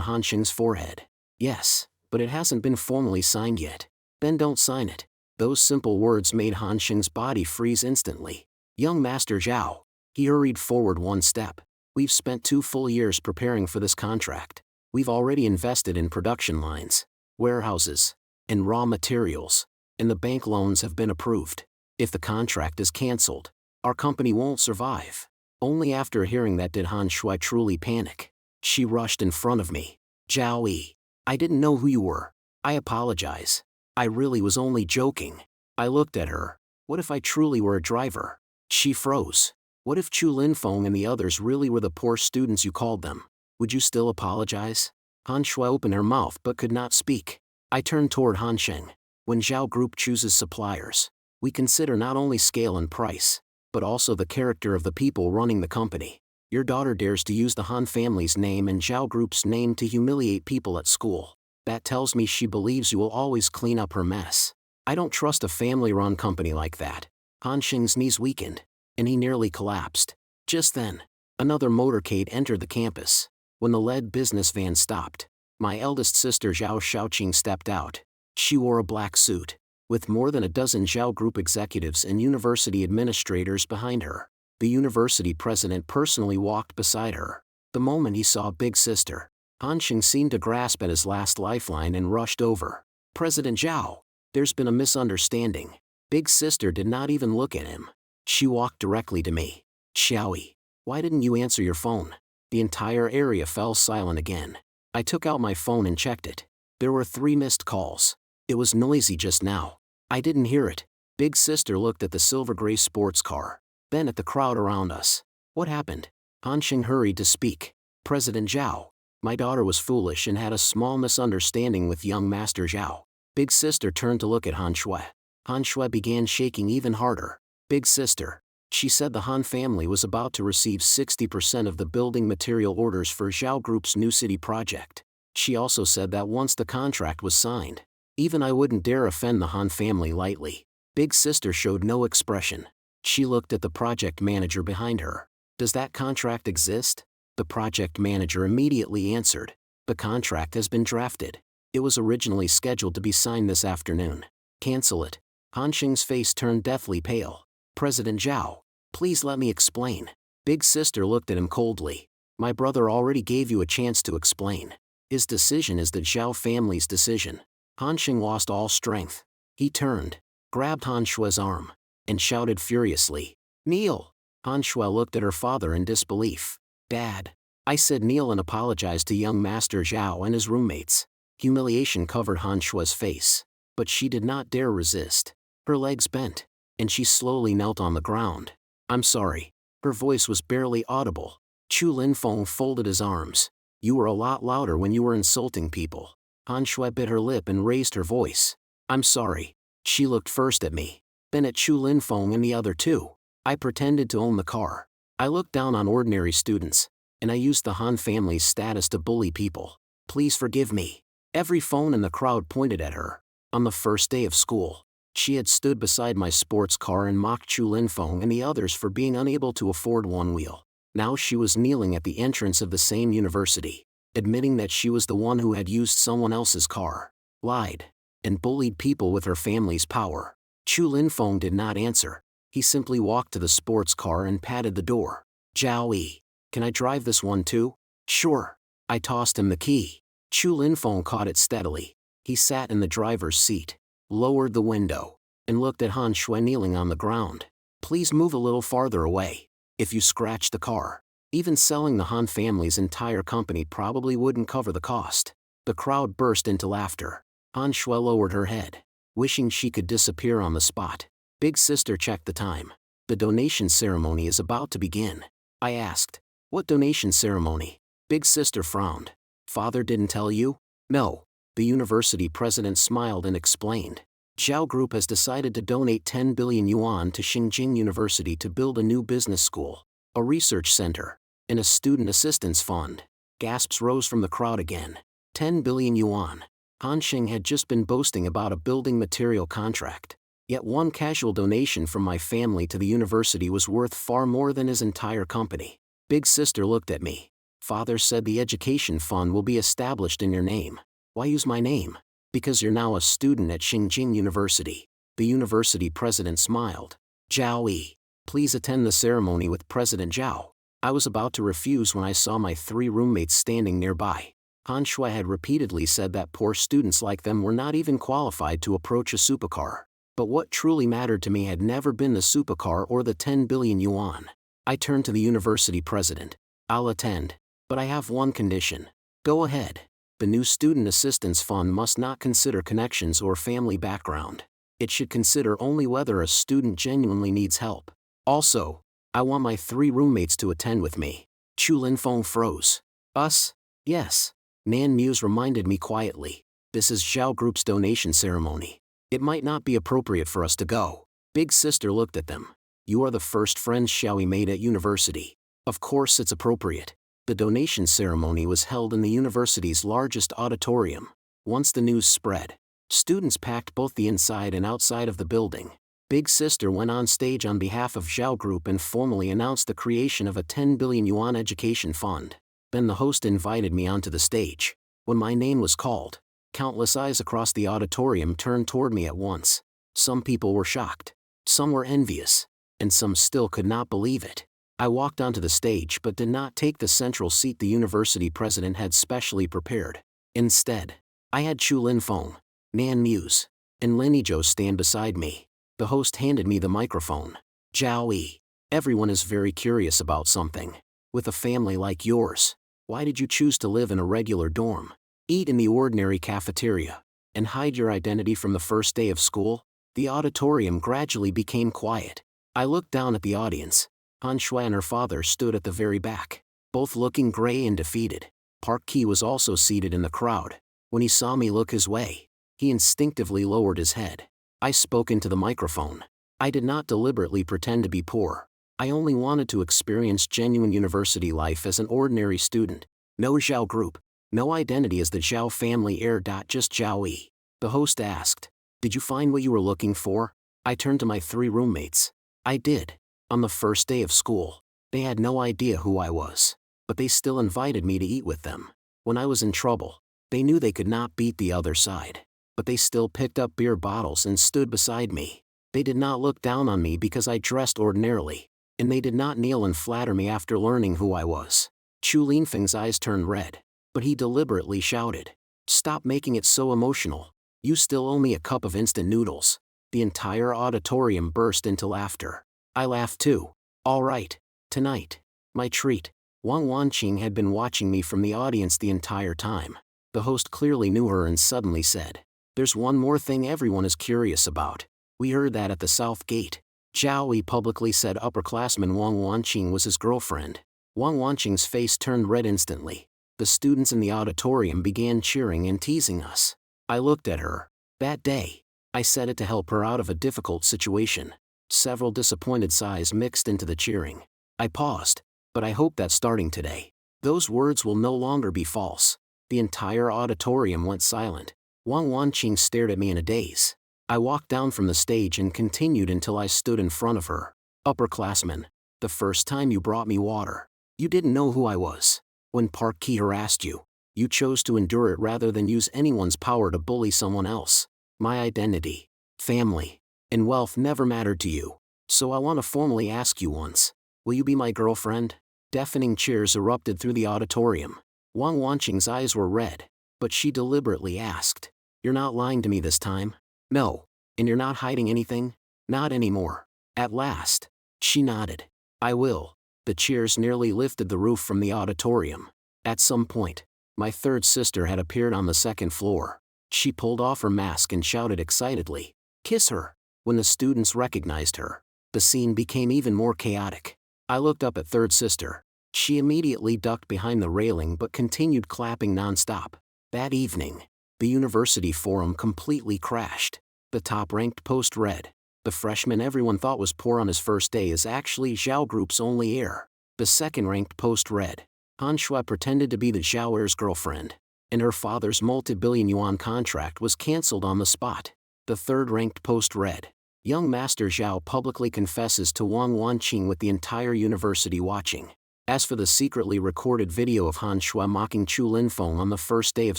Han Xing's forehead. Yes, but it hasn't been formally signed yet. Then don't sign it. Those simple words made Han Xing's body freeze instantly. Young Master Zhao. He hurried forward one step. We've spent 2 full years preparing for this contract. We've already invested in production lines, warehouses, and raw materials, and the bank loans have been approved. If the contract is cancelled, our company won't survive. Only after hearing that did Han Shui truly panic. She rushed in front of me. Zhao Yi, I didn't know who you were. I apologize. I really was only joking. I looked at her. What if I truly were a driver? She froze. What if Chu Linfeng and the others really were the poor students you called them? Would you still apologize? Han Shui opened her mouth but could not speak. I turned toward Han Xing. When Zhao Group chooses suppliers, we consider not only scale and price, but also the character of the people running the company. Your daughter dares to use the Han family's name and Zhao Group's name to humiliate people at school. That tells me she believes you will always clean up her mess. I don't trust a family-run company like that. Han Xing's knees weakened, and he nearly collapsed. Just then, another motorcade entered the campus. When the lead business van stopped, my eldest sister Zhao Shaoqing stepped out. She wore a black suit, with more than a dozen Zhao Group executives and university administrators behind her. The university president personally walked beside her. The moment he saw Big Sister, Han Xing seemed to grasp at his last lifeline and rushed over. President Zhao, there's been a misunderstanding. Big Sister did not even look at him. She walked directly to me. Xiaoyi, why didn't you answer your phone? The entire area fell silent again. I took out my phone and checked it. There were 3 missed calls. It was noisy just now. I didn't hear it. Big Sister looked at the silver gray sports car, then at the crowd around us. What happened? Han Xing hurried to speak. President Zhao, my daughter was foolish and had a small misunderstanding with young Master Zhao. Big Sister turned to look at Han Shui. Han Shui began shaking even harder. Big Sister, she said the Han family was about to receive 60% of the building material orders for Zhao Group's new city project. She also said that once the contract was signed, even I wouldn't dare offend the Han family lightly. Big Sister showed no expression. She looked at the project manager behind her. Does that contract exist? The project manager immediately answered. The contract has been drafted. It was originally scheduled to be signed this afternoon. Cancel it. Han Xing's face turned deathly pale. President Zhao, please let me explain. Big Sister looked at him coldly. My brother already gave you a chance to explain. His decision is the Zhao family's decision. Han Xing lost all strength. He turned, grabbed Han Shui's arm, and shouted furiously, Kneel! Han Shui looked at her father in disbelief. Dad, I said kneel and apologized to young Master Zhao and his roommates. Humiliation covered Han Shui's face, but she did not dare resist. Her legs bent, and she slowly knelt on the ground. I'm sorry. Her voice was barely audible. Chu Linfeng folded his arms. You were a lot louder when you were insulting people. Han Shui bit her lip and raised her voice. I'm sorry. She looked first at me, then at Chu Linfeng and the other two. I pretended to own the car. I looked down on ordinary students, and I used the Han family's status to bully people. Please forgive me. Every phone in the crowd pointed at her. On the first day of school, she had stood beside my sports car and mocked Chu Linfeng and the others for being unable to afford one wheel. Now she was kneeling at the entrance of the same university, admitting that she was the one who had used someone else's car, lied, and bullied people with her family's power. Chu Linfeng did not answer. He simply walked to the sports car and patted the door. Zhao Yi, can I drive this one too? Sure. I tossed him the key. Chu Linfeng caught it steadily. He sat in the driver's seat, lowered the window, and looked at Han Shui kneeling on the ground. Please move a little farther away. If you scratch the car, even selling the Han family's entire company probably wouldn't cover the cost. The crowd burst into laughter. Han Shui lowered her head, wishing she could disappear on the spot. Big sister checked the time. The donation ceremony is about to begin. I asked, what donation ceremony? Big sister frowned. Father didn't tell you? No. The university president smiled and explained. Zhao Group has decided to donate 10 billion yuan to Xinjiang University to build a new business school, a research center, and a student assistance fund. Gasps rose from the crowd again. 10 billion yuan. Han Xing had just been boasting about a building material contract. Yet one casual donation from my family to the university was worth far more than his entire company. Big sister looked at me. Father said the education fund will be established in your name. Why use my name? Because you're now a student at Xinjiang University. The university president smiled. Zhao Yi, please attend the ceremony with President Zhao. I was about to refuse when I saw my 3 roommates standing nearby. Han Shui had repeatedly said that poor students like them were not even qualified to approach a supercar. But what truly mattered to me had never been the supercar or the 10 billion yuan. I turned to the university president. I'll attend, but I have one condition. Go ahead. The new student assistance fund must not consider connections or family background. It should consider only whether a student genuinely needs help. Also, I want my 3 roommates to attend with me. Chu Linfeng froze. Us? Yes. Nan Muse reminded me quietly. This is Zhao Group's donation ceremony. It might not be appropriate for us to go. Big sister looked at them. You are the first friends Xiaoyi made at university. Of course it's appropriate. The donation ceremony was held in the university's largest auditorium. Once the news spread, students packed both the inside and outside of the building. Big sister went on stage on behalf of Zhao Group and formally announced the creation of a 10 billion yuan education fund. Then the host invited me onto the stage. When my name was called, countless eyes across the auditorium turned toward me at once. Some people were shocked, some were envious, and some still could not believe it. I walked onto the stage but did not take the central seat the university president had specially prepared. Instead, I had Chu Linfeng, Nan Muse, and Lin Yizhou stand beside me. The host handed me the microphone. Zhao Yi, everyone is very curious about something. With a family like yours, why did you choose to live in a regular dorm, eat in the ordinary cafeteria, and hide your identity from the first day of school? The auditorium gradually became quiet. I looked down at the audience. Han Shui and her father stood at the very back, both looking gray and defeated. Park Ki was also seated in the crowd. When he saw me look his way, he instinctively lowered his head. I spoke into the microphone. I did not deliberately pretend to be poor. I only wanted to experience genuine university life as an ordinary student. No Zhao Group, no identity as the Zhao family heir. Just Zhao Yi. The host asked, did you find what you were looking for? I turned to my 3 roommates. I did. On the first day of school, they had no idea who I was, but they still invited me to eat with them. When I was in trouble, they knew they could not beat the other side, but they still picked up beer bottles and stood beside me. They did not look down on me because I dressed ordinarily, and they did not kneel and flatter me after learning who I was. Chu Linfeng's eyes turned red, but he deliberately shouted, stop making it so emotional. You still owe me a cup of instant noodles. The entire auditorium burst into laughter. I laughed too. All right, tonight, my treat. Wang Wanqing had been watching me from the audience the entire time. The host clearly knew her and suddenly said, there's one more thing everyone is curious about. We heard that at the south gate. Zhao Yi publicly said upperclassman Wang Wanqing was his girlfriend. Wang Wanqing's face turned red instantly. The students in the auditorium began cheering and teasing us. I looked at her. That day, I said it to help her out of a difficult situation. Several disappointed sighs mixed into the cheering. I paused. But I hope that starting today, those words will no longer be false. The entire auditorium went silent. Wang Wanqing stared at me in a daze. I walked down from the stage and continued until I stood in front of her. Upperclassman, the first time you brought me water, you didn't know who I was. When Park Ki harassed you, you chose to endure it rather than use anyone's power to bully someone else. My identity, family, and wealth never mattered to you. So I want to formally ask you once, will you be my girlfriend? Deafening cheers erupted through the auditorium. Wang Wanqing's eyes were red, but she deliberately asked, "You're not lying to me this time?" "No. And you're not hiding anything?" "Not anymore." At last, she nodded. "I will." The cheers nearly lifted the roof from the auditorium. At some point, my third sister had appeared on the second floor. She pulled off her mask and shouted excitedly, "Kiss her!" When the students recognized her, the scene became even more chaotic. I looked up at third sister. She immediately ducked behind the railing but continued clapping non-stop. That evening, the university forum completely crashed. The top-ranked post read, "The freshman everyone thought was poor on his first day is actually Zhao Group's only heir." The second-ranked post read, "Han Shui pretended to be the Zhao heir's girlfriend, and her father's multi-billion yuan contract was cancelled on the spot." The third-ranked post read, "Young Master Zhao publicly confesses to Wang Wanqing with the entire university watching." As for the secretly recorded video of Han Shui mocking Chu Linfeng on the first day of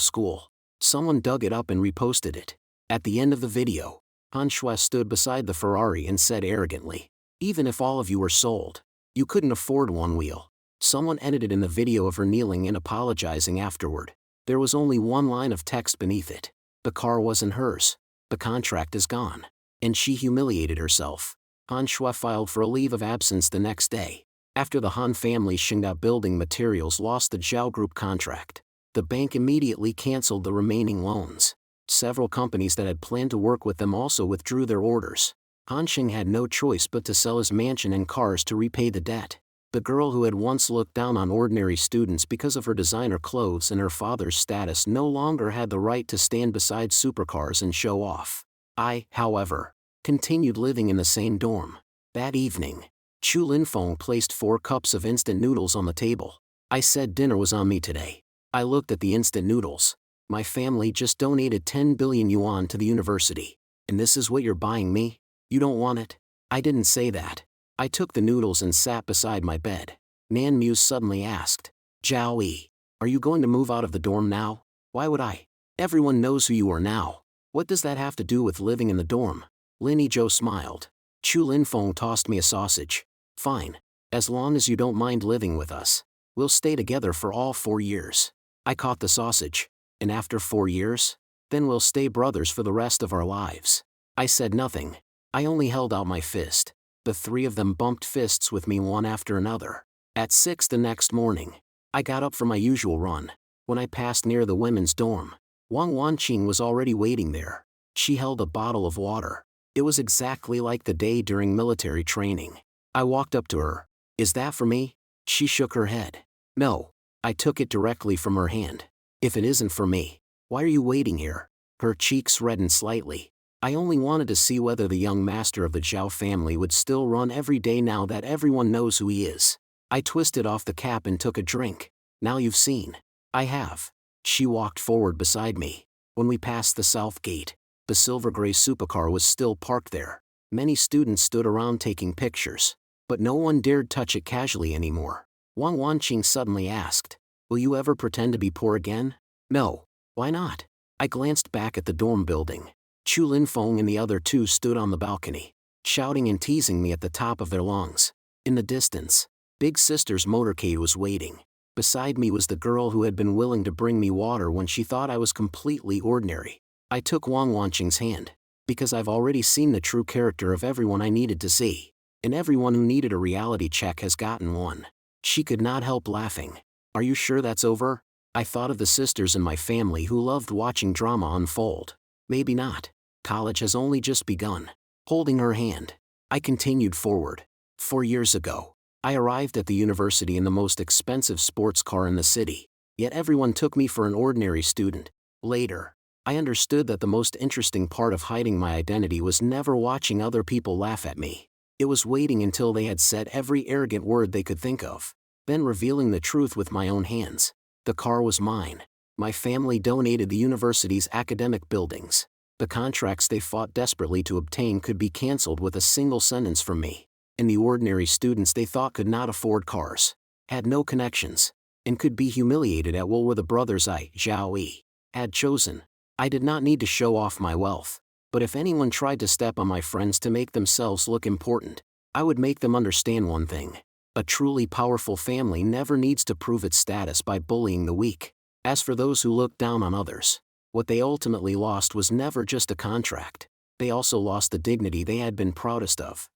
school, someone dug it up and reposted it. At the end of the video, Han Shui stood beside the Ferrari and said arrogantly, "Even if all of you were sold, you couldn't afford one wheel." Someone edited in the video of her kneeling and apologizing afterward. There was only one line of text beneath it. The car wasn't hers. The contract is gone. And she humiliated herself. Han Shui filed for a leave of absence the next day. After the Han family's Xingda Building Materials lost the Zhao Group contract, the bank immediately canceled the remaining loans. Several companies that had planned to work with them also withdrew their orders. Han Xing had no choice but to sell his mansion and cars to repay the debt. The girl who had once looked down on ordinary students because of her designer clothes and her father's status no longer had the right to stand beside supercars and show off. I, however, continued living in the same dorm. That evening, Chu Linfeng placed 4 cups of instant noodles on the table. I said dinner was on me today. I looked at the instant noodles. My family just donated 10 billion yuan to the university. And this is what you're buying me? You don't want it? I didn't say that. I took the noodles and sat beside my bed. Nan Muse suddenly asked, "Zhao Yi, are you going to move out of the dorm now?" "Why would I? Everyone knows who you are now. What does that have to do with living in the dorm?" Lin Yizhou smiled. Chu Linfeng tossed me a sausage. "Fine. As long as you don't mind living with us, we'll stay together for all 4 years. I caught the sausage. "And after 4 years? Then we'll stay brothers for the rest of our lives." I said nothing. I only held out my fist. The 3 of them bumped fists with me one after another. At 6 the next morning, I got up for my usual run. When I passed near the women's dorm, Wang Wanqing was already waiting there. She held a bottle of water. It was exactly like the day during military training. I walked up to her. "Is that for me?" She shook her head. "No." I took it directly from her hand. "If it isn't for me, why are you waiting here?" Her cheeks reddened slightly. "I only wanted to see whether the young master of the Zhao family would still run every day now that everyone knows who he is." I twisted off the cap and took a drink. "Now you've seen." "I have." She walked forward beside me. When we passed the south gate, the silver-gray supercar was still parked there. Many students stood around taking pictures, but no one dared touch it casually anymore. Wang Wanqing suddenly asked, "Will you ever pretend to be poor again?" "No." "Why not?" I glanced back at the dorm building. Chu Linfeng and the other 2 stood on the balcony, shouting and teasing me at the top of their lungs. In the distance, Big Sister's motorcade was waiting. Beside me was the girl who had been willing to bring me water when she thought I was completely ordinary. I took Wang Wanqing's hand, because I've already seen the true character of everyone I needed to see. And everyone who needed a reality check has gotten one. She could not help laughing. "Are you sure that's over?" I thought of the sisters in my family who loved watching drama unfold. Maybe not. College has only just begun. Holding her hand, I continued forward. 4 years ago, I arrived at the university in the most expensive sports car in the city, yet everyone took me for an ordinary student. Later, I understood that the most interesting part of hiding my identity was never watching other people laugh at me. It was waiting until they had said every arrogant word they could think of, then revealing the truth with my own hands. The car was mine. My family donated the university's academic buildings. The contracts they fought desperately to obtain could be cancelled with a single sentence from me. And the ordinary students they thought could not afford cars, had no connections, and could be humiliated at will were the brothers I, Zhao Yi, had chosen. I did not need to show off my wealth, but if anyone tried to step on my friends to make themselves look important, I would make them understand one thing. A truly powerful family never needs to prove its status by bullying the weak. As for those who look down on others, what they ultimately lost was never just a contract. They also lost the dignity they had been proudest of.